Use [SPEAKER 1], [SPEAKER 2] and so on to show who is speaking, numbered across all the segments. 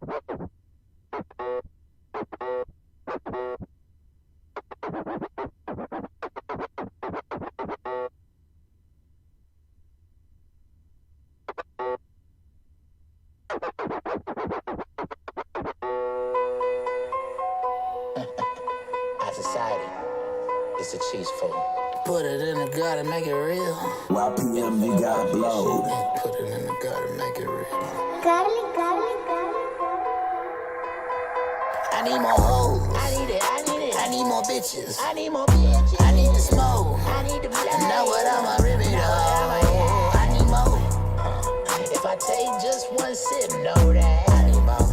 [SPEAKER 1] Our society is the cheese food. Put it in the gut and make it real.
[SPEAKER 2] YPM, they got blowed.
[SPEAKER 1] Put it in the gut and make it real.
[SPEAKER 3] Garlic, garlic, garlic.
[SPEAKER 1] I need more hoes. I need it. I need more bitches. I need more bitches. I need to smoke. I need to blow. Know what I'ma rip it up. I need more. If I take just one sip, know that I need more.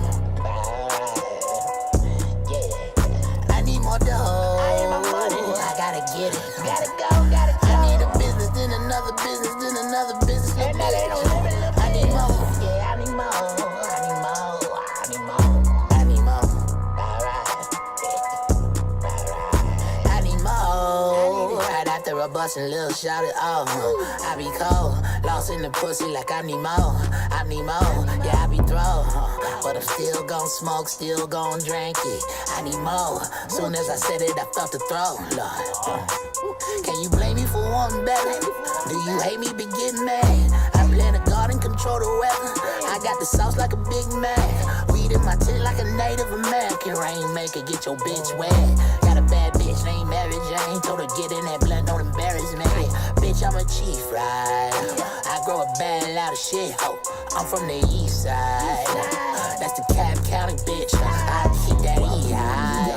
[SPEAKER 1] Yeah. I need more dough. I need my money. I gotta get it. Gotta go. I need a business, then another business, then another business. And that ain't no limit. I need more. Yeah, I need more. I need more. I need more. I need more. I need more. Right after a bustin' little shout it off. I be cold, lost in the pussy like I need more. I need more, yeah, I be throw. But I'm still gon' smoke, still gon' drink it. I need more. Soon as I said it, I felt the throw. Lord. Can you blame me for wanting better? Do you hate me, be getting mad? I plant a garden, control the weather. I got the sauce like a Big Mac. Weed in my tit like a Native American. Rainmaker, get your bitch wet. Got a bad bitch named Mary Jane. Told her get in that blunt, don't embarrass me. Bitch, I'm a chief, right? I grow a bad lot of shit, ho. I'm from the east side. That's the Cab County, bitch. I keep that E-high.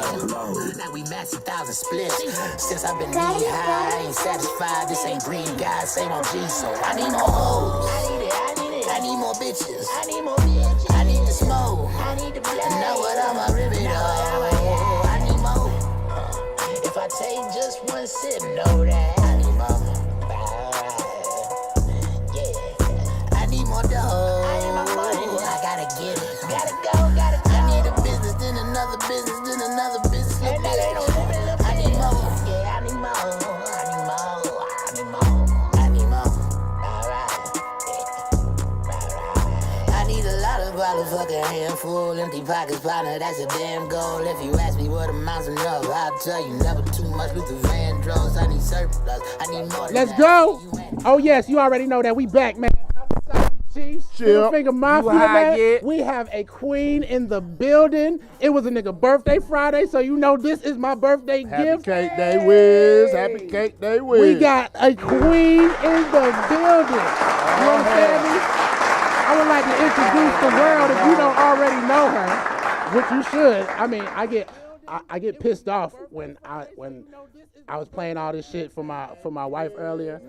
[SPEAKER 1] Now we match 1,000 splits. Since I've been knee-high, ain't satisfied. This ain't green guy, same on G, so I need more hoes. I need more bitches. I need to smoke. I know what I'ma rip it up. I need more. If I take just one sip, know that I need more. Yeah. I need more dough. I need my money. I gotta get it. Gotta go. I need a business, then another business, then another business. And that ain't no limit. I need more. Yeah, I need more. I need more. I need more. I need more. I need a lot of motherfucking handful, empty pockets, partner, that's a damn goal. If you ask me what amounts enough, I'll tell you never too much with the Vandross. I need surplus, I need more.
[SPEAKER 4] Let's go. Oh yes, you already know that we back, man. Chiefs, Middle Finger Mafia, man. We have a queen in the building. It was a nigga birthday Friday, so you know this is my birthday gift.
[SPEAKER 5] Happy Cake Day, Wiz. Happy Cake Day, Wiz.
[SPEAKER 4] We got a queen in the building. You understand me? I would like to introduce the world if you don't already know her, which you should. I mean, I get pissed off when I was playing all this shit for my wife earlier,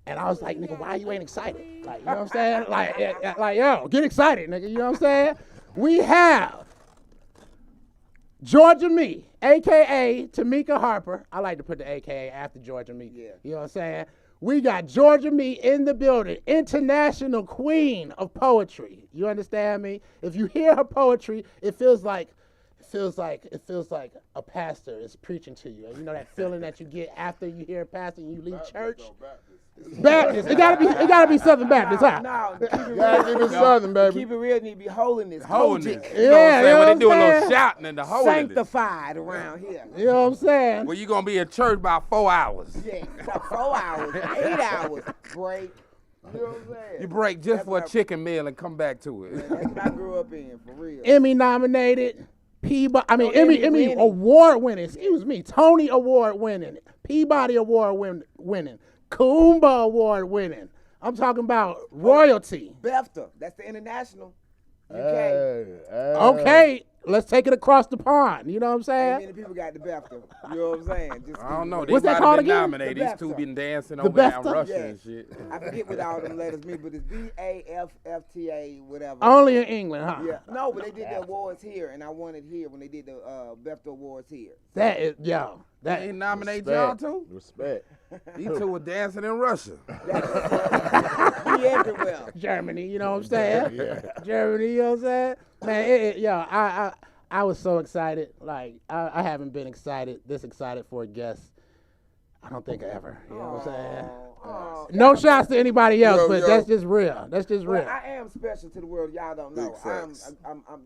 [SPEAKER 4] and I was like, nigga, why you ain't excited? Like, you know what I'm saying? Like, yo, get excited, nigga. You know what I'm saying? We have Georgia Me, a.k.a. Tamika Harper. I like to put the a.k.a. after Georgia Me. Yeah. You know what I'm saying? We got Georgia Me in the building, international queen of poetry. You understand me? If you hear her poetry, it feels like a pastor is preaching to you. You know that feeling that you get after you hear a pastor and you leave church? Baptist. It gotta be Southern Baptist, huh?
[SPEAKER 6] No, keep it
[SPEAKER 5] Gotta keep it Southern, baby.
[SPEAKER 6] Keep it real, need to be holiness.
[SPEAKER 7] Holiness.
[SPEAKER 6] Kojic.
[SPEAKER 7] You know what I'm saying? When they do a
[SPEAKER 4] saying?
[SPEAKER 7] little shouting and the holiness.
[SPEAKER 6] Sanctified around here.
[SPEAKER 4] You know what I'm saying?
[SPEAKER 7] Well, you gonna be in church about 4 hours.
[SPEAKER 6] Yeah, about 4 hours, 8 hours break. You know what I'm saying?
[SPEAKER 7] You break just for a chicken meal and come back to it.
[SPEAKER 6] That's what I grew up in, for real.
[SPEAKER 4] Emmy nominated, Emmy
[SPEAKER 6] winning.
[SPEAKER 4] award winning. Excuse me, Tony Award winning, Peabody Award winning, Coomba Award winning. I'm talking about royalty.
[SPEAKER 6] BEFTA, that's the international. UK.
[SPEAKER 4] Okay, let's take it across the pond. You know what I'm
[SPEAKER 6] How
[SPEAKER 4] saying?
[SPEAKER 6] many people got the BEFTA? You know what I'm saying? Just
[SPEAKER 7] I don't know.
[SPEAKER 4] What's that
[SPEAKER 7] They
[SPEAKER 4] called
[SPEAKER 7] might have been
[SPEAKER 4] again?
[SPEAKER 7] nominated.
[SPEAKER 6] The
[SPEAKER 7] These two
[SPEAKER 6] BEFTA.
[SPEAKER 7] been dancing
[SPEAKER 4] The
[SPEAKER 7] over there in
[SPEAKER 4] BEFTA?
[SPEAKER 7] Russia
[SPEAKER 6] Yeah.
[SPEAKER 7] and shit.
[SPEAKER 6] I forget what all them letters mean, but it's BAFFTA, whatever.
[SPEAKER 4] Only in England, huh?
[SPEAKER 6] Yeah, no, but they did the awards here, and I won it here when they did the BEFTA awards here.
[SPEAKER 4] That is, yo.
[SPEAKER 7] They
[SPEAKER 4] That
[SPEAKER 7] ain't nominate y'all too?
[SPEAKER 5] Respect.
[SPEAKER 7] These two were dancing in Russia.
[SPEAKER 6] Be everywhere.
[SPEAKER 4] Germany, you know what I'm saying? Germany, you know what I'm saying? Man, I was so excited. Like, I haven't been this excited for a guest. I don't think ever. You know what I'm saying? No shots to anybody else,
[SPEAKER 8] Yo,
[SPEAKER 4] but
[SPEAKER 8] yo.
[SPEAKER 4] that's just real. That's just
[SPEAKER 6] Well,
[SPEAKER 4] real.
[SPEAKER 6] I am special to the world. Y'all don't know.
[SPEAKER 8] Big facts.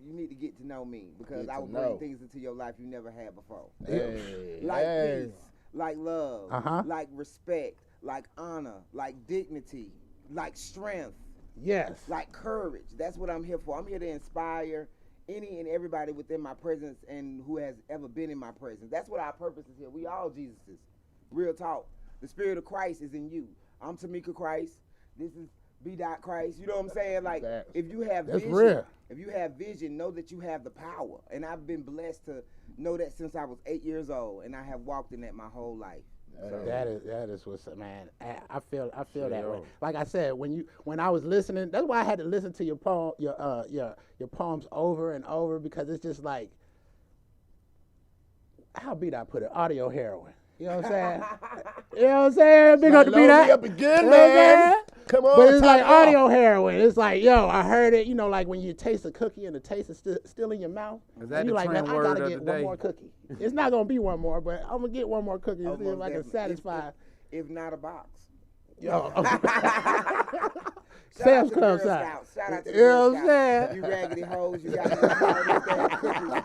[SPEAKER 6] You need to get to know me because
[SPEAKER 5] Get
[SPEAKER 6] I
[SPEAKER 5] to
[SPEAKER 6] will
[SPEAKER 5] know.
[SPEAKER 6] bring things into your life you never had before.
[SPEAKER 5] Hey,
[SPEAKER 6] Like
[SPEAKER 5] hey.
[SPEAKER 6] peace, like love, like respect, like honor, like dignity, like strength,
[SPEAKER 4] Yes.
[SPEAKER 6] like courage. That's what I'm here for. I'm here to inspire any and everybody within my presence and who has ever been in my presence. That's what our purpose is here. We all Jesuses. Real talk. The spirit of Christ is in you. I'm Tamika Christ. This is B. Christ. You know what I'm saying? Like,
[SPEAKER 5] Facts.
[SPEAKER 6] if you have
[SPEAKER 4] That's
[SPEAKER 6] vision,
[SPEAKER 4] real.
[SPEAKER 6] if you have vision, know that you have the power. And I've been blessed to know that since I was 8 years old, and I have walked in that my whole life. So,
[SPEAKER 4] That is what's up, man. I feel that way. Like I said, when I was listening, that's why I had to listen to your poems over and over because it's just like, how beat I put it? Audio heroin. You know what I'm saying? You know what I'm saying? Big up to
[SPEAKER 5] Load
[SPEAKER 4] beat
[SPEAKER 5] me
[SPEAKER 4] that.
[SPEAKER 5] up again,
[SPEAKER 4] You know what I'm
[SPEAKER 5] man.
[SPEAKER 4] saying?
[SPEAKER 5] Come on,
[SPEAKER 4] But it's
[SPEAKER 5] top
[SPEAKER 4] like
[SPEAKER 5] it off.
[SPEAKER 4] audio heroin. It's like, yo, I heard it. You know, like when you taste a cookie and the taste is still in your mouth.
[SPEAKER 7] Is that
[SPEAKER 4] and you
[SPEAKER 7] the
[SPEAKER 4] like, man,
[SPEAKER 7] trend
[SPEAKER 4] I
[SPEAKER 7] word
[SPEAKER 4] gotta
[SPEAKER 7] of
[SPEAKER 4] get
[SPEAKER 7] the
[SPEAKER 4] one
[SPEAKER 7] day?
[SPEAKER 4] more cookie. It's not gonna be one more, but I'm gonna get one more cookie and see if
[SPEAKER 6] most
[SPEAKER 4] I can
[SPEAKER 6] definitely.
[SPEAKER 4] satisfy.
[SPEAKER 6] If not a box.
[SPEAKER 4] Yo,
[SPEAKER 6] Shout
[SPEAKER 4] Sam's
[SPEAKER 6] out to the
[SPEAKER 4] Club
[SPEAKER 6] Girl
[SPEAKER 4] side.
[SPEAKER 6] Scouts. Shout out to the
[SPEAKER 4] You know
[SPEAKER 6] Girl
[SPEAKER 4] what I'm
[SPEAKER 6] Scouts.
[SPEAKER 4] saying?
[SPEAKER 6] You raggedy hoes, you got cookies.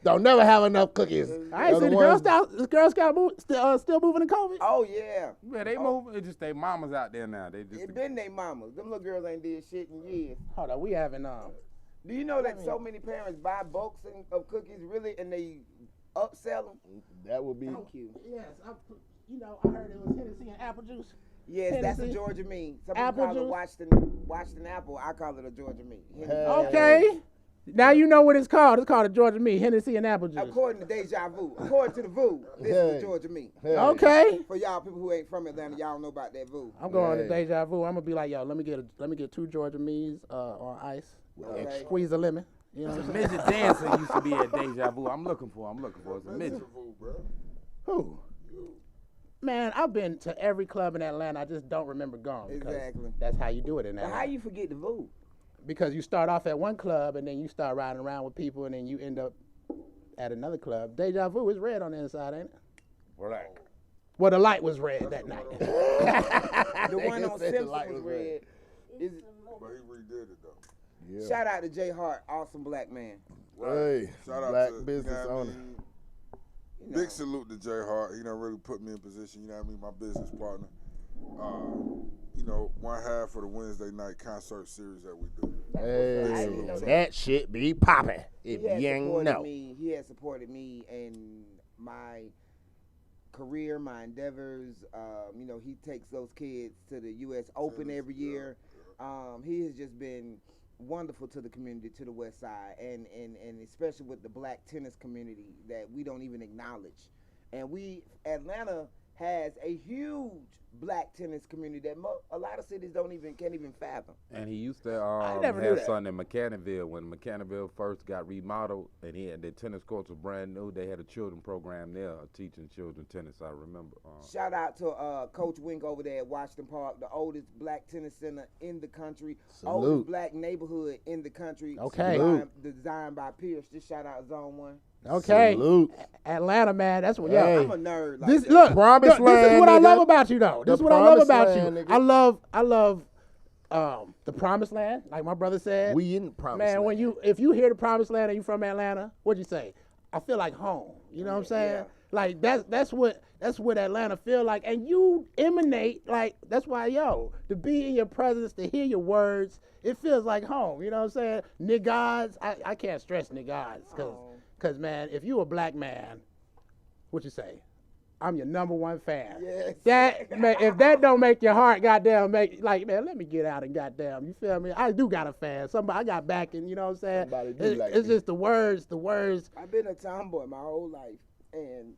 [SPEAKER 5] Don't never have enough cookies.
[SPEAKER 4] I ain't
[SPEAKER 5] Other
[SPEAKER 4] seen the Girl
[SPEAKER 5] ones-
[SPEAKER 4] Scouts. The Girl Scout still moving in COVID.
[SPEAKER 6] Oh yeah.
[SPEAKER 7] Yeah, they move. It's just they mamas out there now. They just.
[SPEAKER 6] It been they mamas. Them little girls ain't did shit in years.
[SPEAKER 4] Hold on, we having
[SPEAKER 6] Do you know that so many parents buy bulks of cookies really and they upsell them?
[SPEAKER 5] That would be.
[SPEAKER 6] Thank you.
[SPEAKER 4] Yes, I heard it was Hennessy and apple juice.
[SPEAKER 6] Yes, that's a
[SPEAKER 4] Hennessy.
[SPEAKER 6] Georgia me. Some
[SPEAKER 4] Apple
[SPEAKER 6] people call
[SPEAKER 4] juice.
[SPEAKER 6] it Washington apple. I call it a Georgia me.
[SPEAKER 4] Okay. Now you know what it's called. It's called a Georgia me, Hennessy and apple juice.
[SPEAKER 6] According to Deja Vu. According to the Vu, this is
[SPEAKER 5] Hey.
[SPEAKER 6] a Georgia me.
[SPEAKER 5] Hey.
[SPEAKER 4] Okay.
[SPEAKER 6] For y'all people who ain't from Atlanta, y'all know about that Vu.
[SPEAKER 4] I'm going to
[SPEAKER 5] Hey.
[SPEAKER 4] Deja Vu. I'm gonna be like, yo, let me get 2 Georgia me's on ice.
[SPEAKER 6] Okay.
[SPEAKER 4] Squeeze a lemon. You know what I'm saying?
[SPEAKER 7] Midget dancer used to be at Deja Vu. I'm looking for. It's a midget.
[SPEAKER 4] Who? Man, I've been to every club in Atlanta. I just don't remember going. because
[SPEAKER 6] Exactly.
[SPEAKER 4] That's how you do it in
[SPEAKER 6] But
[SPEAKER 4] Atlanta.
[SPEAKER 6] how you forget the Vu?
[SPEAKER 4] Because you start off at one club and then you start riding around with people and then you end up at another club. Deja Vu is red on the inside, ain't it?
[SPEAKER 7] Black.
[SPEAKER 4] Well, the light was red that night.
[SPEAKER 6] The one
[SPEAKER 5] Nigga
[SPEAKER 6] on
[SPEAKER 5] said the
[SPEAKER 6] Simpson
[SPEAKER 5] light
[SPEAKER 6] was
[SPEAKER 5] was red.
[SPEAKER 6] red. Is,
[SPEAKER 8] But he redid it though.
[SPEAKER 5] Yeah.
[SPEAKER 6] shout out to Jay Hart, awesome black man.
[SPEAKER 5] Hey,
[SPEAKER 8] Shout out
[SPEAKER 5] black
[SPEAKER 8] to
[SPEAKER 5] business
[SPEAKER 8] you know what I
[SPEAKER 5] owner.
[SPEAKER 8] mean?
[SPEAKER 6] You know.
[SPEAKER 8] Big salute to Jay Hart. He done really put me in position. You know what I mean? My business partner. You know, one half of the Wednesday night concert series that we do.
[SPEAKER 6] I
[SPEAKER 5] Hey,
[SPEAKER 6] didn't know
[SPEAKER 5] that shit be popping. If
[SPEAKER 6] He had
[SPEAKER 5] you ain't
[SPEAKER 6] supported
[SPEAKER 5] know.
[SPEAKER 6] me. He had supported me in my career, my endeavors. You know, he takes those kids to the U.S. Open every year. He has just been wonderful to the community, to the West Side, and especially with the black tennis community that we don't even acknowledge. And Atlanta has a huge black tennis community that a lot of cities can't even fathom.
[SPEAKER 7] And he used to
[SPEAKER 4] never knew
[SPEAKER 7] have
[SPEAKER 4] that.
[SPEAKER 7] something in McCannville when McCannville first got remodeled, and the tennis courts were brand new. They had a children program there teaching children tennis. I remember.
[SPEAKER 6] Shout out to Coach Wink over there at Washington Park, the oldest black tennis center in the country,
[SPEAKER 5] Salute.
[SPEAKER 6] oldest black neighborhood in the country.
[SPEAKER 4] Okay.
[SPEAKER 6] Designed by Pierce. Just shout out Zone 1.
[SPEAKER 4] Okay.
[SPEAKER 5] Salute.
[SPEAKER 4] Atlanta, man. That's what.
[SPEAKER 5] Hey.
[SPEAKER 4] Yo,
[SPEAKER 6] I'm a nerd. Like
[SPEAKER 4] this
[SPEAKER 6] that.
[SPEAKER 4] look.
[SPEAKER 5] Promised
[SPEAKER 4] This is
[SPEAKER 5] land,
[SPEAKER 4] what I
[SPEAKER 5] nigga.
[SPEAKER 4] love about you, though. This
[SPEAKER 5] The
[SPEAKER 4] is what I love
[SPEAKER 5] promised
[SPEAKER 4] about
[SPEAKER 5] land,
[SPEAKER 4] you.
[SPEAKER 5] nigga.
[SPEAKER 4] I love the promised land, like my brother said.
[SPEAKER 5] We in the promised
[SPEAKER 4] Man,
[SPEAKER 5] land.
[SPEAKER 4] if you hear the promised land and you from Atlanta, what'd you say? I feel like home. You know what I'm saying?
[SPEAKER 6] Yeah.
[SPEAKER 4] Like that's what Atlanta feel like, and you emanate like that's why to be in your presence, to hear your words, it feels like home. You know what I'm saying? Niggas, I can't stress niggas because man, if you a black man, what you say? I'm your number one fan.
[SPEAKER 6] Yes.
[SPEAKER 4] That man, if that don't make your heart goddamn make like man, let me get out and goddamn, you feel me? I do got a fan. Somebody I got backing, you know what I'm saying?
[SPEAKER 5] Somebody do
[SPEAKER 4] It's,
[SPEAKER 5] like
[SPEAKER 4] it's
[SPEAKER 5] you.
[SPEAKER 4] just the words.
[SPEAKER 6] I've been a tomboy my whole life, and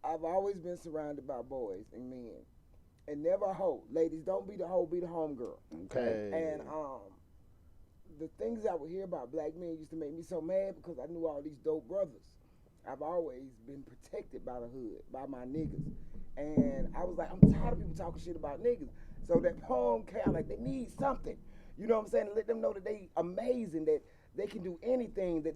[SPEAKER 6] I've always been surrounded by boys and men. And never a hoe. Ladies, don't be the hoe, be the homegirl.
[SPEAKER 5] Okay.
[SPEAKER 6] And the things I would hear about black men used to make me so mad because I knew all these dope brothers. I've always been protected by the hood, by my niggas. And I was like, I'm tired of people talking shit about niggas. So that poem came like they need something. You know what I'm saying? To let them know that they amazing, that they can do anything, that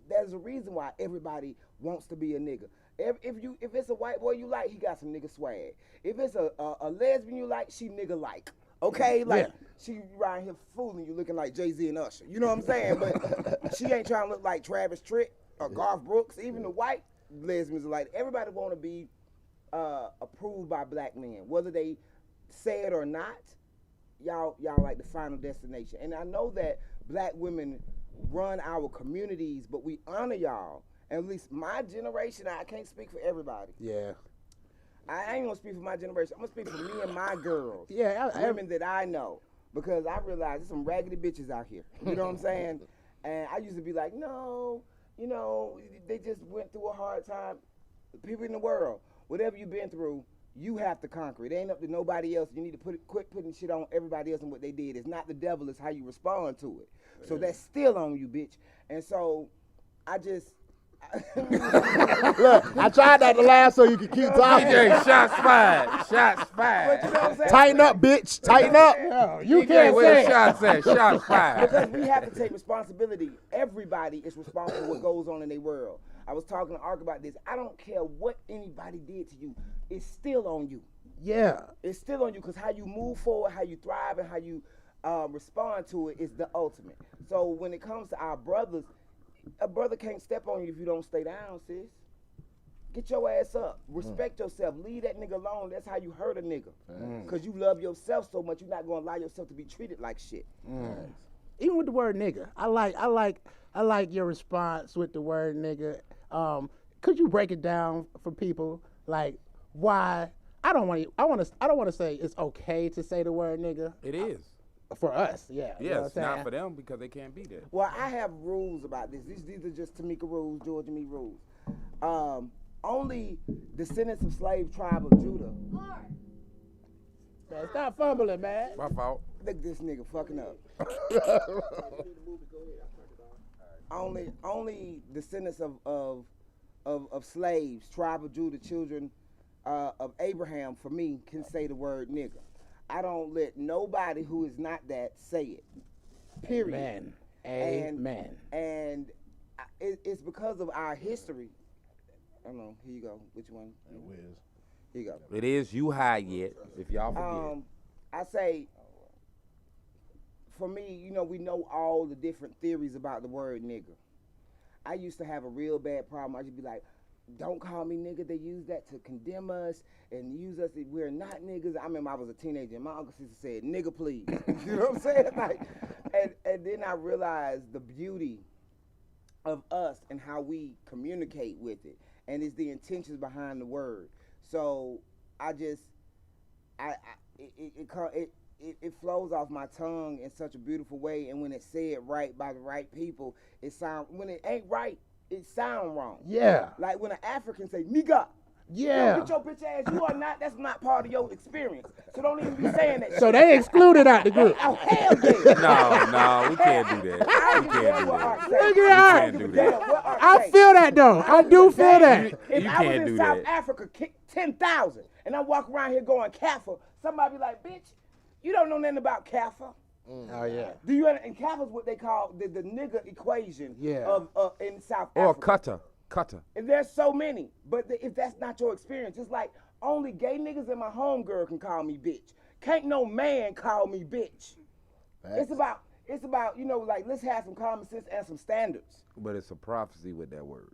[SPEAKER 6] there's a reason why everybody wants to be a nigga. If it's a white boy you like, he got some nigga swag. If it's a lesbian you like, she nigga like. Okay, like she around here fooling you, looking like Jay-Z and Usher. You know what I'm saying? But she ain't trying to look like Travis Tritt or Garth Brooks. Even the white lesbians are like, everybody want to be approved by black men, whether they say it or not. Y'all like the final destination. And I know that black women run our communities, but we honor y'all. At least my generation, I can't speak for everybody.
[SPEAKER 4] Yeah.
[SPEAKER 6] I ain't gonna speak for my generation. I'm gonna speak for me and my girls.
[SPEAKER 4] Yeah,
[SPEAKER 6] women that I know, because I realize there's some raggedy bitches out here. You know what I'm saying? And I used to be like, no, you know, they just went through a hard time. People in the world, whatever you've been through, you have to conquer it. It ain't up to nobody else. You need to quit putting shit on everybody else and what they did. It's not the devil, it's how you respond to it. So that's still on you, bitch. And so I just.
[SPEAKER 5] Look, I tried not to laugh so you could keep talking.
[SPEAKER 7] DJ, shots fired. Shots fired.
[SPEAKER 6] But you know what I'm saying?
[SPEAKER 5] Tighten up, bitch. Tighten up.
[SPEAKER 4] No, you
[SPEAKER 7] DJ,
[SPEAKER 4] can't
[SPEAKER 7] where
[SPEAKER 4] say
[SPEAKER 7] the
[SPEAKER 4] it.
[SPEAKER 7] shots at? Shots fired.
[SPEAKER 6] Because we have to take responsibility. Everybody is responsible for what goes on in their world. I was talking to Ark about this. I don't care what anybody did to you. It's still on you.
[SPEAKER 4] Yeah.
[SPEAKER 6] It's still on you because how you move forward, how you thrive, and how you respond to it is the ultimate. So when it comes to our brothers, a brother can't step on you if you don't stay down, sis. Get your ass up. Respect yourself. Leave that nigga alone. That's how you hurt a nigga. Because you love yourself so much, you're not going to allow yourself to be treated like shit.
[SPEAKER 4] Even with the word nigga, I like your response with the word nigga. Could you break it down for people? Like why? I don't want to say it's okay to say the word nigga.
[SPEAKER 7] It is.
[SPEAKER 4] For us, yeah. You know what
[SPEAKER 7] Yes,
[SPEAKER 4] I'm
[SPEAKER 7] not
[SPEAKER 4] saying?
[SPEAKER 7] for them because they can't be there.
[SPEAKER 6] Well, I have rules about this. These are just Tamika rules, Georgia me rules. Only descendants of slave tribe of Judah.
[SPEAKER 4] Man, stop fumbling, man.
[SPEAKER 7] My fault.
[SPEAKER 6] Look at this nigga fucking up. only descendants of slaves, tribe of Judah, children of Abraham, for me, can say the word nigga. I don't let nobody who is not that say it. Period.
[SPEAKER 4] Man. Amen.
[SPEAKER 6] And it's because of our history. I don't know. Here you go. Which one? Here you go.
[SPEAKER 7] It is you high yet, if y'all forget.
[SPEAKER 6] I say, for me, you know, we know all the different theories about the word nigga. I used to have a real bad problem. I just be like, don't call me nigga. They use that to condemn us and use us that we're not niggas. I remember I was a teenager and my uncle sister said, nigga, please. You know what I'm saying? Like, and then I realized the beauty of us and how we communicate with it. And it's the intentions behind the word. So I just, it flows off my tongue in such a beautiful way. And when it's said right by the right people, when it ain't right, it sound wrong.
[SPEAKER 4] Yeah.
[SPEAKER 6] Like when an African say, nigga.
[SPEAKER 4] Yeah.
[SPEAKER 6] Yo, get your bitch ass. You are not, that's not part of your experience. So don't even be saying that
[SPEAKER 4] So
[SPEAKER 6] shit.
[SPEAKER 4] they excluded out the group.
[SPEAKER 6] Oh, hell yeah.
[SPEAKER 7] No, we can't do that.
[SPEAKER 6] I
[SPEAKER 7] We
[SPEAKER 6] don't care
[SPEAKER 7] can't do
[SPEAKER 6] what
[SPEAKER 7] that.
[SPEAKER 6] Art say.
[SPEAKER 4] Look at
[SPEAKER 6] I
[SPEAKER 4] Art.
[SPEAKER 6] don't give a damn what Art
[SPEAKER 4] I
[SPEAKER 6] say.
[SPEAKER 4] feel that though. I do feel that.
[SPEAKER 6] If
[SPEAKER 7] You
[SPEAKER 6] I was
[SPEAKER 7] can't
[SPEAKER 6] in
[SPEAKER 7] do
[SPEAKER 6] South
[SPEAKER 7] that.
[SPEAKER 6] Africa, kick 10,000, and I walk around here going Kaffa, somebody be like, bitch, you don't know nothing about Kaffa.
[SPEAKER 4] Oh yeah.
[SPEAKER 6] Do you understand? And Kaffa's what they call the nigga equation of in South
[SPEAKER 7] Or
[SPEAKER 6] Africa.
[SPEAKER 7] cutter.
[SPEAKER 6] And there's so many, but if that's not your experience, it's like only gay niggas and my homegirl can call me bitch. Can't no man call me bitch. It's about, you know, like, let's have some common sense and some standards.
[SPEAKER 7] But it's a prophecy with that word.